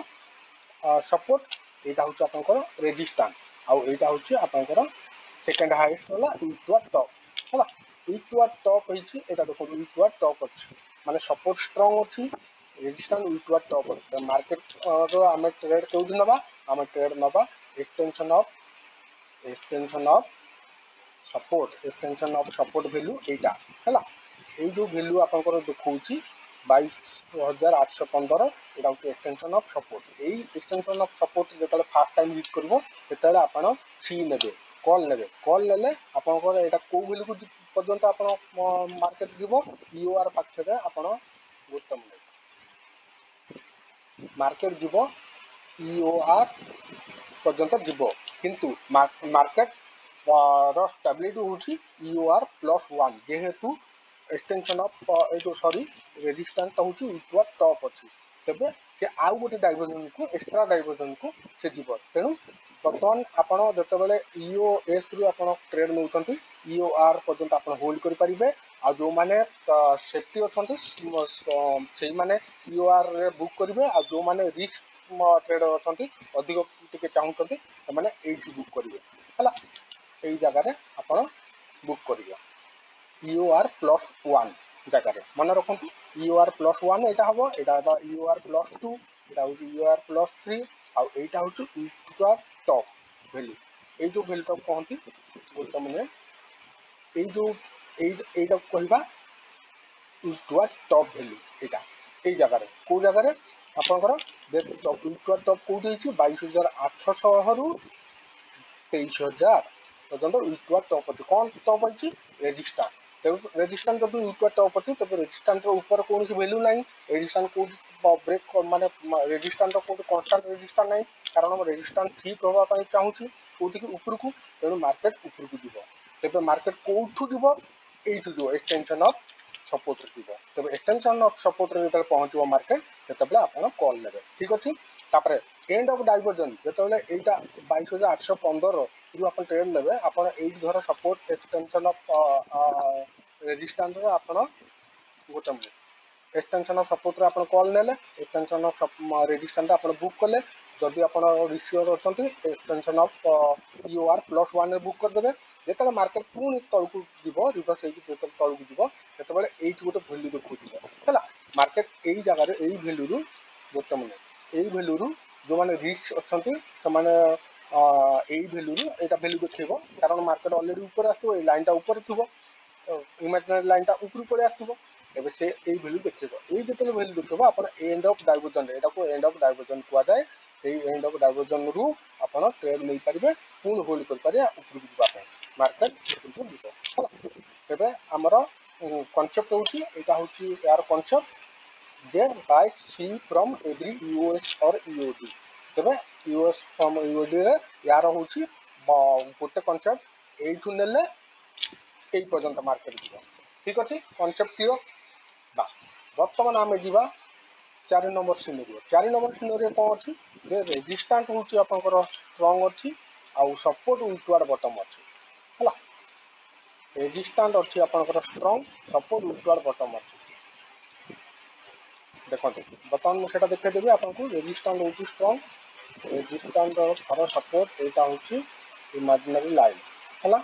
ସପୋର୍ଟ, ଏଇଟା ହେଉଛି ଆପଣଙ୍କର ରେଜିଷ୍ଟାନ୍ସ, ଆଉ ଏଇଟା ହେଉଛି ଆପଣଙ୍କର ସେକେଣ୍ଡ ହାଇଏଷ୍ଟ ହେଲା ୱିଥওয়ার্ড ଟପ୍ ହେଲା। ୱିଥওয়ার্ড ଟପ୍ ହେଇଛି, ଏଇଟା ଦେଖନ୍ତୁ ୱିଥওয়ার্ড ଟପ୍ ଅଛି, ମାନେ ସପୋର୍ଟ ଷ୍ଟ୍ରଙ୍ଗ ଅଛି, ରେଜିଷ୍ଟାନ୍ସ ୱିଥওয়ার্ড ଟପ୍ ଅଛି। ତ ମାର୍କେଟର ଆମେ ଟ୍ରେଡ୍ କେଉଁଠି ନେବା, ଆମେ ଟ୍ରେଡ୍ ନେବା extension of support, extension of support value ଏଇଟା ହେଲା। ଏଇ ଯେଉଁ ଭ୍ୟାଲୁ ଆପଣଙ୍କର ଦେଖାଉଛି 22,815, ଏଇଟା ହେଉଛି ଏକ୍ସଟେନସନ୍ ଅଫ୍ ସପୋର୍ଟ। ଏଇ ଏକ୍ସଟେନସନ୍ ଅଫ୍ ସପୋର୍ଟ ଯେତେବେଳେ ଫାର୍ଷ୍ଟ ଟାଇମ୍ ୟୁଜ୍ କରିବ ସେତେବେଳେ ଆପଣ ସି ନେବେ, କଲ୍ ନେବେ, କଲ୍ ନେଲେ ଆପଣଙ୍କର ଏଇଟା କେଉଁ ଭ୍ୟାଲୁକୁ ପର୍ଯ୍ୟନ୍ତ ଆପଣ ମାର୍କେଟ ଯିବ, EOR ପାଖରେ ଆପଣ ଗୋଟେ ମିନିଟ୍, ମାର୍କେଟ ଯିବ EOR পর্যন্ত যাব, কিন্তু মার্কেট র স্টাবিলিটি হচ্ছে EOR+1, যেহেতু এক্সটেনসন অফ এই সরি রেজিস্টান্সটা হচ্ছে উইথওয়ার্ড টপ ଅଛି, ତେବେ ସେ ଆଉ ଗୋଟେ ଡାଇଭର୍ଜନକୁ ଏକ୍ସଟ୍ରା ଡାଇଭର୍ଜନକୁ ସେ ଯିବ। ତେଣୁ ବର୍ତ୍ତମାନ ଆପଣ ଯେତେବେଳେ EOSରୁ ଆପଣ ଟ୍ରେଡ୍ ନେଉଛନ୍ତି EOR ପର୍ଯ୍ୟନ୍ତ ଆପଣ ହୋଲ୍ଡ କରିପାରିବେ, ଆଉ ଯେଉଁମାନେ ସେଫ୍ଟି ଅଛନ୍ତି ସେଇମାନେ EORରେ ବୁକ୍ କରିବେ, ଆଉ ଯେଉଁମାନେ ରିସ୍କ ଟ୍ରେଡର ଅଛନ୍ତି ଅଧିକ ଟିକେ ଚାହୁଁଛନ୍ତି ସେମାନେ ଏଇଠି ବୁକ୍ କରିବେ ହେଲା। ଏଇ ଜାଗାରେ ଆପଣ ବୁକ୍ କରିବେ EOR+1 ଜାଗାରେ, ମନେ ରଖନ୍ତୁ EOR+1 ଏଇଟା ହେବ, ଏଇଟା ହେବ EOR+2, ଏଇଟା ହେଉଛି EOR+3, ଆଉ ଏଇଟା ହେଉଛି ୱିଥওয়ার্ড ଟପ୍ ଭ୍ୟାଲୁ। ଏଇ ଯେଉଁ ଭ୍ୟାଲୁଟାକୁ କହନ୍ତି ଗୋଟେ ମିନିଟ୍, ଏଇ ଯେଉଁ এইটাକୁ କହିବା ୱିଥওয়ার্ড ଟପ୍ ଭ୍ୟାଲୁ। ଏଇଟା ଏଇ ଜାଗାରେ କେଉଁ ଜାଗାରେ ଆପଣଙ୍କର ୱିଥওয়ার্ড ଟପ୍ କେଉଁଠି ହେଇଛି, 22,800ରୁ 23,000 পর্যন্ত ୱିଥওয়ার্ড ଟପ୍ ଅଛି। କ'ଣ ଟପ୍ ଅଛି, ରେଜିଷ୍ଟାନ୍ସ। ତେଣୁ ରେଜିଷ୍ଟାନ୍ସ ଯଦି ୱିଥওয়ার্ড ଟପ୍ ଅଛି ତେବେ ରେଜିଷ୍ଟାନ୍ସର ଉପରେ କୌଣସି ଭ୍ୟାଲୁ ନାହିଁ, ରେଜିଷ୍ଟାନ୍ସ କେଉଁଠି ବ୍ରେକ୍ ମାନେ ରେଜିଷ୍ଟାନ୍ସର କେଉଁଠି କନଷ୍ଟାଣ୍ଟ ରେଜିଷ୍ଟାନ୍ସ ନାହିଁ, କାରଣ ରେଜିଷ୍ଟାନ୍ସ ଠିକ୍ ହେବା ପାଇଁ ଚାହୁଁଛି କେଉଁଠିକି ଉପରକୁ, ତେଣୁ ମାର୍କେଟ ଉପରକୁ ଯିବ। ତେବେ ମାର୍କେଟ କେଉଁଠୁ ଯିବ, এইଠୁ ଯିବ ଏକ୍ସଟେନସନ୍ ଅଫ୍ ସପୋର୍ଟରେ ଯିବ। ତେବେ ଏକ୍ସଟେନସନ୍ ଅଫ୍ ସପୋର୍ଟରେ ଯେତେବେଳେ ପହଞ୍ଚିବ ମାର୍କେଟ ସେତେବେଳେ ଆପଣ କଲ୍ ନେବେ, ଠିକ୍ ଅଛି। ତାପରେ ଏଣ୍ଡ ଅଫ୍ ଡାଇଭର୍ଜନ, ଯେତେବେଳେ এইটা 22,815ରୁ ଆପଣ ଟ୍ରେଡ୍ ନେବେ, ଆପଣ এইଠି ଧର ସପୋର୍ଟ ଏକ୍ସଟେନସନ୍ ଅଫ୍ ରେଜିଷ୍ଟାନ୍ସରେ ଆପଣ ଗୋଟେ ମିନିଟ୍, ଏକ୍ସଟେନସନ୍ ଅଫ୍ ସପୋର୍ଟରେ ଆପଣ କଲ୍ ନେଲେ, ଏକ୍ସଟେନସନ୍ ଅଫ୍ ରେଜିଷ୍ଟାନ୍ସରେ ଆପଣ ବୁକ୍ କଲେ, ଯଦି ଆପଣ ରିସିଭର ଅଛନ୍ତି ଏକ୍ସଟେନସନ୍ ଅଫ୍ EOR+1ରେ ବୁକ୍ କରିଦେବେ। ଯେତେବେଳେ ମାର୍କେଟ ପୁଣି ତଳକୁ ଯିବ, ରିଭର୍ସ ହେଇକି ଯେତେବେଳେ ତଳକୁ ଯିବ ସେତେବେଳେ ଏଇଠି ଗୋଟେ ଭ୍ୟାଲୁ ଦେଖାଉଥିବ ହେଲା। ମାର୍କେଟ ଏଇ ଜାଗାରେ ଏଇ ଭ୍ୟାଲୁରୁ ଗୋଟେ ମିନିଟ୍, ଏଇ ଭ୍ୟାଲୁରୁ ଯେଉଁମାନେ ରିସ୍କ ଅଛନ୍ତି ସେମାନେ ଏଇ ଭ୍ୟାଲୁରୁ ଏଇଟା ଭ୍ୟାଲୁ ଦେଖେଇବ, କାରଣ ମାର୍କେଟ ଅଲରେଡ଼ି ଉପରେ ଆସିଥିବ, ଏଇ ଲାଇନଟା ଉପରେ ଥିବ। इमेजिनरी लाइन ऊपर पड़े आसो तेज से यही भैल्यू देखेब ये जो भैल्यू देखेब आप एंड ऑफ डाइवर्जन यहाँ एंड ऑफ डाइवर्जन कहुए एंड ऑफ डाइवर्जन रु आप ट्रेड नहीं पारे पुणी होल्ड करेंगे ऊपर जावाई मार्केट तेज आमर कनसेप्ट हूँ यार कनसेप्ट दे बाय सी फ्रॉम एवरी यूएस और यूओडी तेज यूएस फ्रॉम यूओडी रे यार हूँ गोटे कनसेप्ट यू ने पर्यंत मार्केट जीव ठीक अच्छे कनसेप्ट क्लियर बास बर्तमान आम जा 4 नंबर सिनेरियो 4 नंबर सिनेरियो कौन अच्छी जे रेजिस्टेंट हूँ आपंकर स्ट्रंग अच्छी आउ सपोर्ट विथवार्ड बटम अच्छी है रेजिस्टेंट अच्छी आपंकर स्ट्रंग सपोर्ट विथवार्ड बटम अच्छी देखो बर्तमान मुझे देखदेवी आपको रेजिस्टेंट हूँ स्ट्रंग रेजिस्टेंट थर सपोर्ट यहाँ हूँ इमेजिनरी लाइन है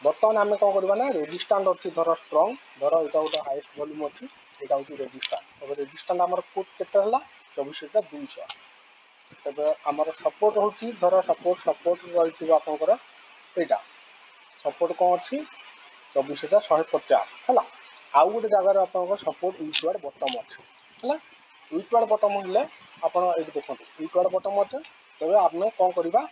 बर्तमान आम कौन करवा ना रेजिस्टेंट अच्छी धर स्ट्रंग धर यहाँ गोटे हाइएस्ट वॉल्यूम अच्छी यहाँ हूँ रेजिस्टेंट तब रेजिस्टेंट आमर फुट के 24,200 तब आमर सपोर्ट हूँ धर सपोर्ट रही आपंकर यहाँ सपोर्ट कौन अच्छी 24,150 है आउ गोटे जगार आप सपोर्ट विथवार्ड बटम अच्छे है विथवार्ड बटम हेल्ले आप देखो विथवार्ड बटम अच्छे तेज आम कौन करवा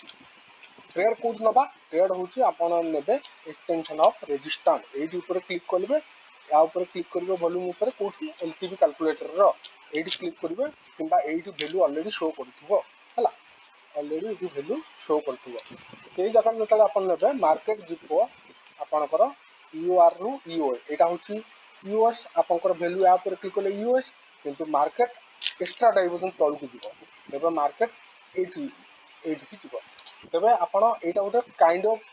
ट्रेड कौन नवा ट्रेड हूँ आपड़ ने एक्सटेंशन ऑफ रेजिस्टेंट ये क्लिक करेंगे या क्लिक करेंगे वॉल्यूम उपर कौटी एलटीवी कैलकुलेटर ये क्लिक करेंगे कि वैल्यू ऑलरेडी शो कर ऑलरेडी ये वैल्यू शो कर जगह जो आप ने मार्केट जीव आपणकर यूआर रु यूओ यहाँ हूँ यूएस आपंकर वैल्यू या क्लिक कले यूएस किंतु मार्केट एक्स्ट्रा डाइवर्जन तौक जीव तेज मार्केट ये जीव तेज आपड़ यहाँ गोटे काइंड ऑफ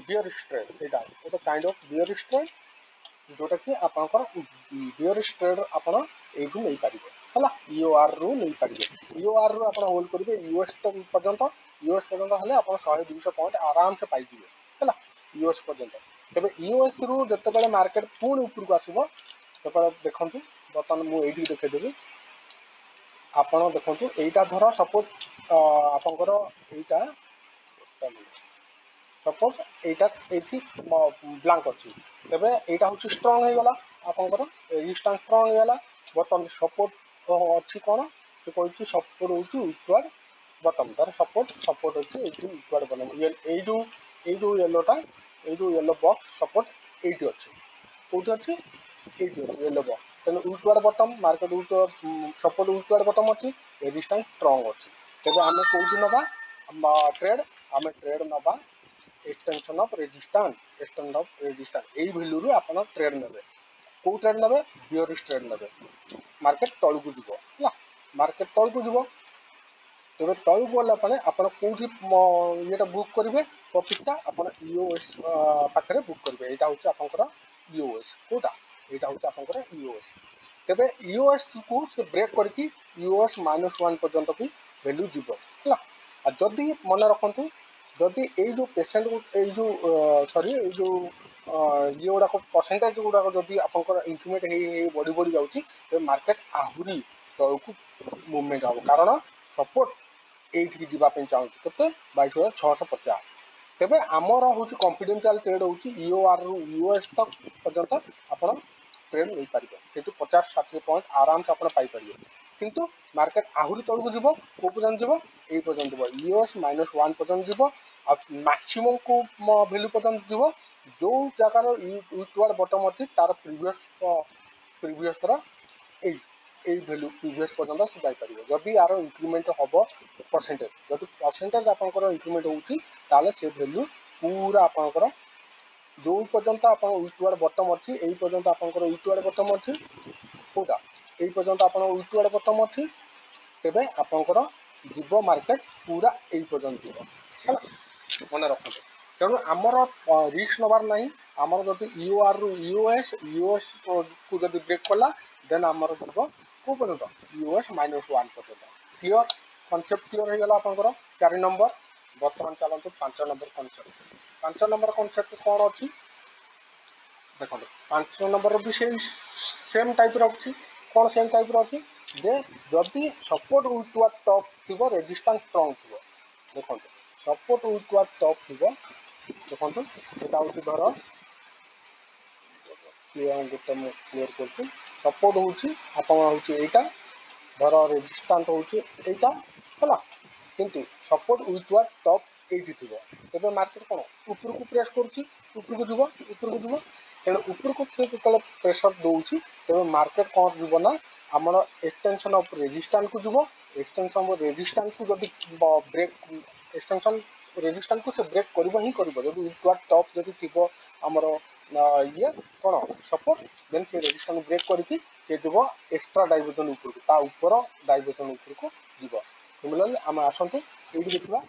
बियर स्ट्रेड यहाँ गोटे काइंड ऑफ बियर स्ट्रेड जोटा कि आपंकर बियर स्ट्रेड आपड़ यू नहीं पारे है यूआर रु नहीं पारे यूआर रु आप होल्ड करेंगे यूएस पर्यंत हेल्ले आप 100-200 पॉइंट आराम से पाइबे है यूएस पर्यंत तेज यूएस रु जिते मार्केट पुणी ऊपर को आसो तब देखु बर्तमान मुझे देखदेवी आपड़ देखो यहाँ धर सपोज आपंकर यहाँ सपोज यहाँ ब्लांक अच्छी तेज यहाँ हूँ स्ट्रंग होगा आपंकर रेजिस्टेंस स्ट्रंग होगा बर्तमान सपोर्ट अच्छी कौन से कही सपोर्ट हूँ विथवार्ड बटम तार सपोर्ट अच्छी ये विथवार्ड बटम ये जो येलोटा ये जो येलो बॉक्स सपोर्ट ये अच्छी कौटी अच्छी ये येलो बॉक्स तेना विथवार्ड बटम मार्केट सपोर्ट विथवार्ड बटम अच्छी रेजिस्टेंस स्ट्रंग अच्छी तेज आम कौटी नवा ट्रेड आम ट्रेड नवा एक्सटेंशन ऑफ रेजिस्टेंट यही वैल्यू रू आप ट्रेड ने कौ ट्रेड ने बियरिश ट्रेड ने मार्केट तौक जीव है मार्केट तौक जीव तेज तौक गला आप कौटी ये बुक करेंगे प्रॉफिटा आप यूएस पाखे बुक करेंगे यहाँ हूँ आपंकर यूएस कौटा यहाँ हूँ आपंकर यूएस तेज यूएस को से ब्रेक करके यूएस -1 पर्यंत भी वैल्यू जीव है जदि मन रखु जदि ये जो पेसेंट जो सॉरी ये जो ये गुड़ाक परसेंटेज गुड़ाक जदि आपंकर इंक्रीमेंट बढ़ी बढ़ी जाऊँगी तो मार्केट आहरी तौक मुवमेंट हम कारण सपोर्ट ये जावाई चाहूँ के 22,650 तेज आमर हूँ कॉन्फिडेंशियल ट्रेड हूँ यूआर रु यूएस तक पर्यंत आप ट्रेड नहीं पारे से 50-60 पॉइंट आराम से आप पाइपर किंतु मार्केट आहरी तौक जीव कौ पर्यंत जीव ये पर्यंत जीव यूएस -1 पर्यंत जीव मैक्सिमम को वैल्यू पर्यंत जीव जो जगार विथवार्ड बटम अच्छी तार प्रीवियस वैल्यू प्रीवियस पर्यंत से जापर जदि यार इंक्रीमेंट हम परसेंटेज जदि परसेंटेज आपंकर इंक्रीमेंट होता से वैल्यू पूरा आपंकर जो पर्यंत आप विथवार्ड बटम अच्छी यही पर्यंत आपंकर विथवार्ड बटम अच्छी कौटा यही पर्यंत आप विथवार्ड बटम अच्छी तेरे आपंकर जीव मार्केट पूरा यही पर्यंत जीव है मन रखते तेणु आमर रिस्क नबार ना आमर जब यूआर रु यूएस को जब ब्रेक कला देन आमर जीव कौ पर्यंत यूएस -1 पर्यंत क्लीयर कनसेप्ट क्लीयर हो गला आपंकर 4 नंबर बर्तमान चलते 5 नंबर कनसेप्ट 5 नंबर कनसेप्ट कौन अच्छी देखो 5 नंबर भी सेम टाइप अच्छी कौन सेम टाइप अच्छी जे जदि सपोर्ट विथवार्ड टॉप थी रेजिस्टेंस स्ट्रंग थी देखो सपोर्ट विथवार्ड टॉप थी देखो यहाँ हूँ धर गोटे क्लीयर कर सपोर्ट होटा धर रेजिस्टेंट होटा है किंतु सपोर्ट विथ्वार टॉप एटी थी तेज मार्केट कौन ऊपर को प्रेस कर तेणु ऊपर को जो प्रेसर दौर तेज मार्केट कौन जीव ना आमर एक्सटेंशन ऑफ रेजिस्टेंट को जीव एक्सटेंशन ऑफ रेजिस्टेंट को जब ब्रेक एक्सटेंशन रेजिस्टेंट को से ब्रेक कर ही कर विथ्वार टॉप जब थी आमर ये कौन सपोर्ट देन से रेजिस्टेंट ब्रेक करके सी जीव एक्सट्रा डाइवर्जन ऊपर डाइवर्जन ऊपर को जीव सिमिलरली आम आसतु ये देखा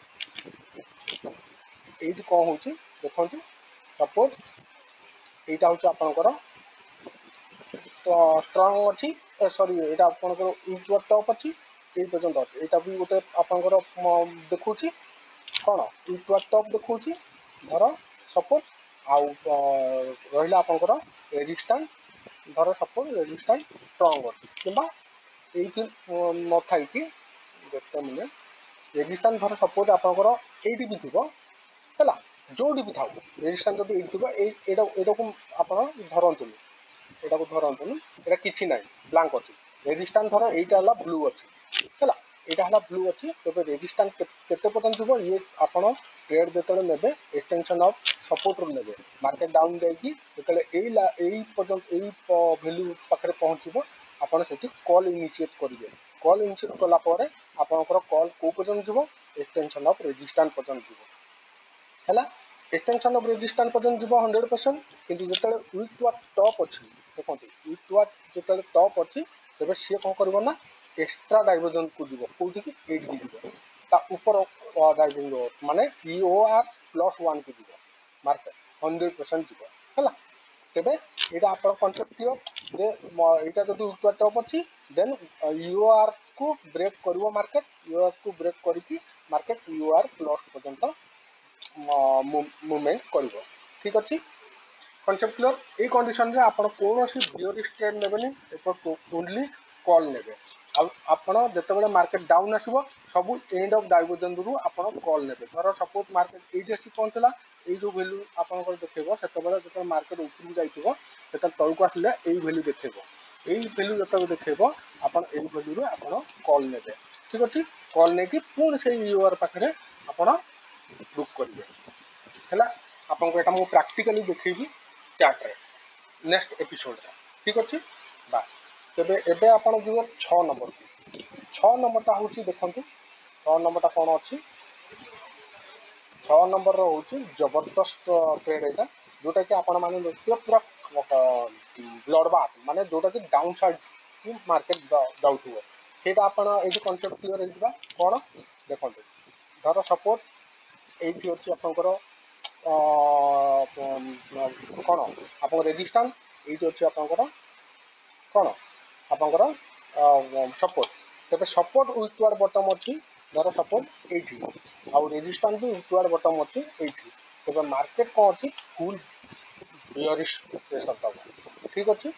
ये कौन हो देखो सपोज यहाँ हूँ आपंकर स्ट्रंग अच्छी सॉरी यहाँ आपंकर यूट्यूब टॉप अच्छी ये पर्यटन अच्छे यहाँ भी गोटे आपंकर देखा कौन यूट्यूब टॉप देखा धर सपोज आउ रहा आपंकर रेजिस्टेंट धर सपोज रेजिस्टेंट स्ट्रंग अच्छी कि न थी गोटे मिनट रेजिस्टेंट धर सपोज आपंकर ये भी थी है जो भी था रेजिस्टेंट जब ये थी यहाँ को आप धरतु यहाँ को धरतु यहाँ कि ना ब्लांक अच्छी रेजिस्टेंट धर यहाँ ब्लू अच्छी है यहाँ ब्लू अच्छी तेज रेजिस्टेंट केते पर्यंत जीव ये आप ट्रेड जो ने एक्सटेंशन ऑफ सपोर्ट रू ने मार्केट डाउन जाकि भैल्यू पाखे पहुँचब आपड़ से कॉल इनिशिएट करेंगे कॉल इनिशिएट कलापर आपंकर कॉल कौ पर्यंत जीव एक्सटेंशन ऑफ रेजिस्टेंट पर्यंत जीव है एक्सटेंशन ऑफ रेजिस्टेंट पर्यंत जीव 100% किंतु जो वीक टॉप अच्छी देखो वीक जो टॉप अच्छी तेज सी कौन कर एक्सट्रा डाइवर्जन को जीव कौटी की एटी ऊपर डाइवर्जन माने EOR +1 को जीव मार्केट 100% जीव है तेरे यहाँ आप कनसेप्ट क्लियर जे यहाँ जो वीक टॉप अच्छी देन EOR को ब्रेक कर मार्केट EOR को ब्रेक करके मार्केट EOR प्लस पर्यंत मूवमेंट कर ठीक अच्छे कनसेप्ट क्लियर ये कंडीशन रे आपण कौन सी बियरिश ट्रेड नेबेनी ओनली कॉल नेबे आपण जिते मार्केट डाउन आसो सब एंड ऑफ डाइवर्जन रु आपण कॉल नेबे धर सपोज मार्केट ये पहुंचला ये जो वैल्यू आपंकर देखेब से मार्केट ऊपर जाइए तौक आसिले यही वैल्यू देखेब यही वैल्यू जो देखेब आप वैल्यू आप कॉल नेबे ठीक अच्छे कॉल नहीं पुणी से EOR पाखे आप बुक करेंगे है आपको यहाँ मुझे प्राक्टिकली देखेबी चार्ट नेक्स्ट एपिसोड ठीक अच्छे बा तेरे एबे आप जीव 6 नंबर को 6 नंबरटा हूँ देखो 6 नंबरटा कौन अच्छी 6 नंबर हूँ जबरदस्त ट्रेड यहाँ जोटा कि आपण मैंने देखिए पूरा ब्लड बाथ माने जोटा कि डाउन साइड की मार्केट जाऊ से ये कनसेप्ट क्लियर होगा कौन देखो धर सपोज ये अच्छी आपंकर कौन आप रेजिस्टेंट ये अच्छी आपंकर कौन आपंकर सपोर्ट तेरे सपोर्ट वीक बटम अच्छी धर सपोज ये आउ रेजिस्टेंट भी वीक बटम अच्छी ये तेज मार्केट कौन अच्छी फुल बियरिश प्रेशर दबा ठीक अच्छे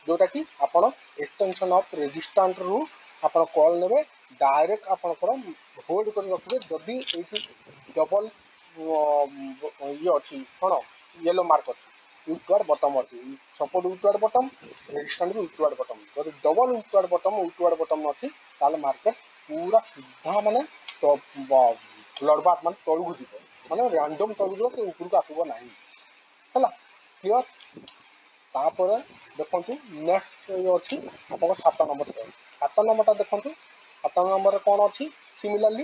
जोटा कि आपड़ एक्सटेंशन ऑफ रेजिस्टेंट रु आप कॉल ने डायरेक्ट आपंकर होल्ड कर रखिए जदि ये डबल ये अच्छी कौन येलो मार्क अच्छी वीक बटम अच्छी सपोर्ट वीक बटम रेजिस्टेंट भी वीक बटम जब डबल वीक बटम अच्छी ताले मार्केट पूरा सीधा माने तो ब्लडबाथ मान तलू जीव माने रैंडम तलू जीव से ऊपर को आसब ना है क्लियर तापर देखो नेक्स्ट अच्छी आप 7 नंबर 7 नंबरटा देखो 7 नंबर कौन अच्छी सिमिलरली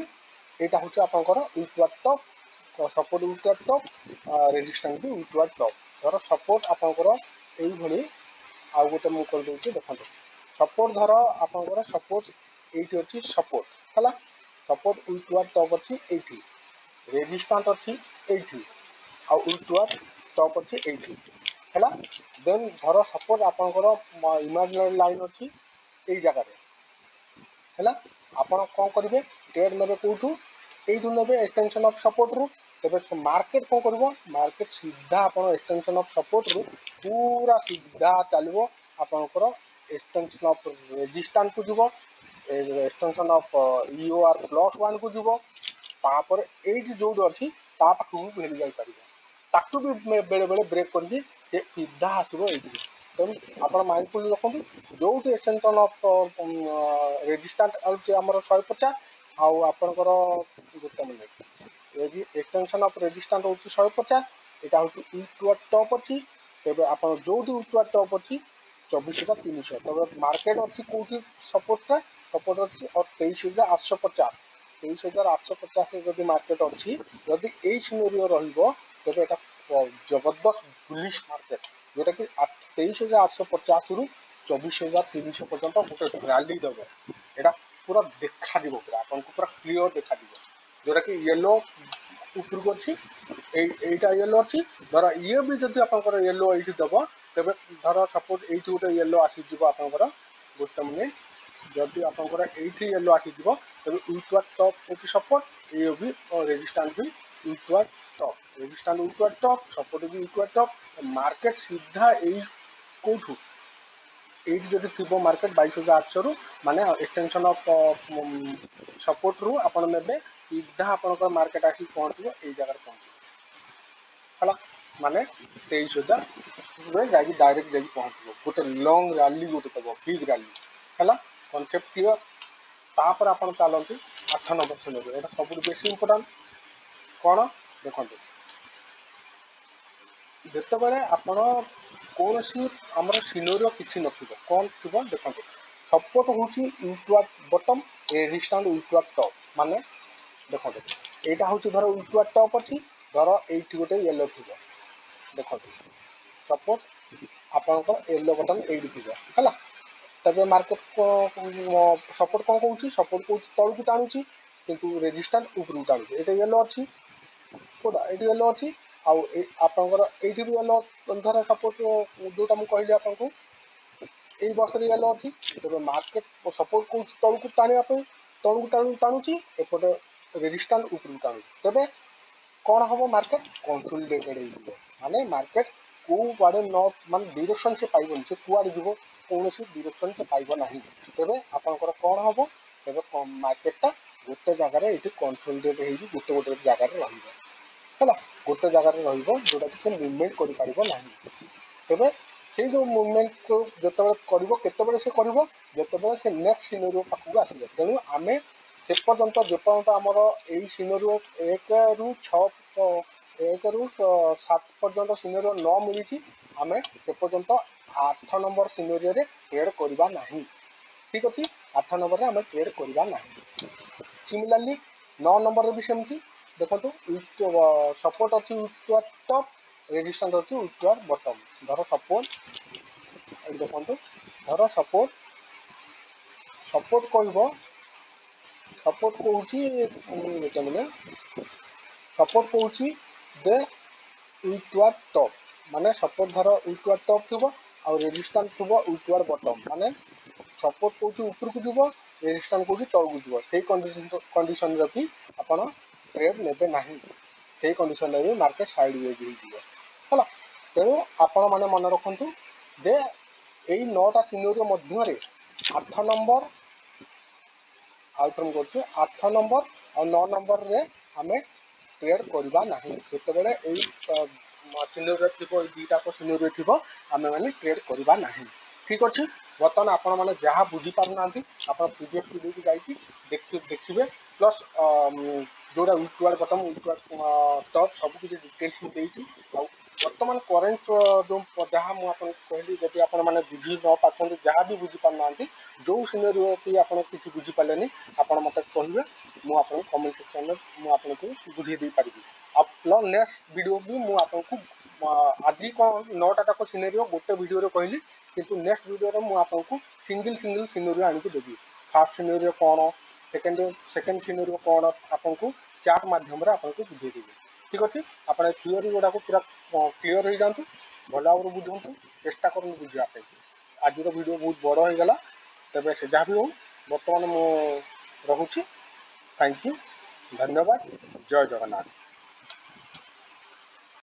यहाँ हूँ आपंकर weak top support weak top resistant भी वीक टॉप धर सपोर्ट आपंकर यही आउ गोटे मुझे करदे देखो सपोर्ट धर आपंकर सपोज ये अच्छी सपोर्ट है सपोर्ट वीक टॉप अच्छी ये रेजिस्टेंट अच्छी ये आउ वीक टॉप अच्छी ये है देन धर सपोज आपंकर इमेजिनरी लाइन अच्छी यही जगह है आपड़ कौन करेंगे ट्रेड ने कौटू यू ने एक्सटेंशन ऑफ सपोर्ट रु तेज मार्केट कौन कर मार्केट सीधा आप एक्सटेंशन ऑफ सपोर्ट रु पूरा सीधा चलो आपंकर एक्सटेंशन ऑफ रेजिस्टेंट को जीव एक्सटेंशन ऑफ EOR +1 को जीव तापर ये जो अच्छी पाखक भी भेली जापर ताकू भी बेले बेले ब्रेक करके सीधा आसब ये तेणु आप माइंडफुल रखुद जो एक्सटेंशन ऑफ रेजिस्टेंट आमर 150 आउ आपणकर गोटे मिनिट एक्सटेंशन ऑफ रेजिस्टेंट हूँ 150 यहाँ हूँ वीक टॉप अच्छी तेज आप जो वीक टॉप अच्छी 24,300 तब मार्केट अच्छी कौटी सपोर्ट सपोर्ट अच्छी और 23,850 23,850 जब मार्केट अच्छी जदि यही सिनेरियो तेज यहाँ जबरदस्त बुलिश मार्केट जोटा कि 23,850 रु 24,300 पर्यंत गोटे रैली दब यहाँ पूरा देखा पूरा आपको पूरा क्लीयर देखा जोटा कि येलो उपरको अच्छी এইটা येलो अच्छी धर ये भी जब आप येलो ये दब तेज धर सपोज ये गोटे येलो आसीज आपंकर गोटे मिनिट जदि आपंकर ये येलो आसीज तेज वीक टॉप होती सपोर्ट ये भी रेजिस्टेंट भी weak top resistant weak top support भी वीक टॉप मार्केट सीधा यही कौटू ये जब थी मार्केट 22,800 रु माने एक्सटेंशन ऑफ सपोर्ट रु आपण ने सीधा आपंकर मार्केट आसिक पहुँचो ये जगह पहुँचो है माने 23,000 डायरेक्ट जा पहुँचो गोटे लंग रैली गोटे तब बिग रैली है कनसेप्ट क्लियर तापर आप चलती 8 नंबर सिनेरियो यहाँ सब बेस इंपोर्टाट कौन देखो जितेबाला आपण कौन सी आमर सिनेरियो किसी नथिबो कौन थी देखो सपोर्ट हूँ weak bottom resistant weak top माने देखो यहाँ हूँ धर वीक टॉप अच्छी धर ये गोटे येलो थी देखो सपोज आपंकर येलो बटन ये है तब मार्केट सपोर्ट कौन कौन सपोर्ट कौन तौक टाणुची किंतु रेजिस्टेंट उपरको टाणुची ये येलो अच्छी कोटा ये येलो अच्छी आपंकर ये भी येलो धर सपोज जोटा मुझे कहली आपको यही बस येलो अच्छी तेज मार्केट सपोर्ट कौन तौक टाणिया तौक टाणुची एपटे रेजिस्टेंट उपरको टाणुची तेज कौन हम मार्केट कंसोलिडेटेड माने मार्केट कौड़े न मान डिरेक्शन से पाइबन से कुआड़े जीव कौन डिरेक्शन से पाइब ना तेज आपंकर कौन हम तेज मार्केटा गोटे जगार ये कंसोलिडेट हो गोटे गोटे जगार है गोटे जगार जोटा कि मुवमेंट करना तेज से जो मुवमेंट को जिते से करते से नेक्स्ट सिनेरियो पाखक आसवे तेणु आम से पर्यंत जेपर्यंत आमर यही सिनेरियो 1 रु 6 1 रु 7 पर्यंत सिनेरियो न मिली आम से पर्यंत 8 नंबर सिनेरियो ट्रेड करवा ना ठीक अच्छे 8 नंबर आम ट्रेड करवा ना सिमिलारली 9 नंबर भी सेमती देखो सपोर्ट अच्छी वीक टॉप रेजिस्टेंट अच्छी वीक बटम धर सपोर्ट देखो धर सपोर्ट सपोर्ट कह सपोर्ट कौन सपोर्ट कौन दे वीक टॉप माने सपोर्ट धर वीक टॉप थी आउ रेजिस्टेंट थी वीक बटम माने सपोर्ट कौन उपरको जीव रेजिस्टेंट कौन तौक जीव से कंडीशन भी आप ट्रेड ने ना से कंडीशन भी मार्केट साइड वेज है तेणु आपण मैंने मन रखु जे यही 9टा सिनेरियो मध्य 8 नंबर आउथम कर 8 नंबर और 9 नंबर रे आमे ट्रेड करवा ना जितेबाला सिनेरियो थी दुईटाक सिनेरियो थी आम मैंने ट्रेड करवा ना ठीक अच्छे बर्तमान आपण मैंने जहाँ बुझीपार ना आप प्रिवियस वीडियो को जाकि देखिए प्लस जोड़ा वीक बटम वीक टॉप सब किसी डिटेल्स मुझे बर्तमान करेन्ट जो जहाँ मुझे कहली जब आप बुझी न पार्थ जहाँ भी बुझीपार ना जो सिनेरियो भी आप किसी बुझीपारे आप मत कहे मुझे कमेंट सेक्शन में मुझे बुझे दे पारि आप नेक्स्ट वीडियो भी मुझे आज कौन 9टा तक सिनेरियो गोटे वीडियो कहली किंतु नेक्स्ट वीडियो में मुझे सिंगल सिंगल सिनेरियो आनी देवी फास्ट सिनेरियो कौन सेकेंड सिनेरियो कौन आपको चार्ट माध्यम आपको बुझेदेवी ठीक अच्छे आप थियोरी गुड़ा पूरा क्लीयर हो जातु भल भाव बुझु चेष्टा करूँ बुझापी आज वीडियो बहुत बड़ हो गला तेज से जहाँ भी हो बर्तमान मु रखुची थैंक यू धन्यवाद जय जगन्नाथ।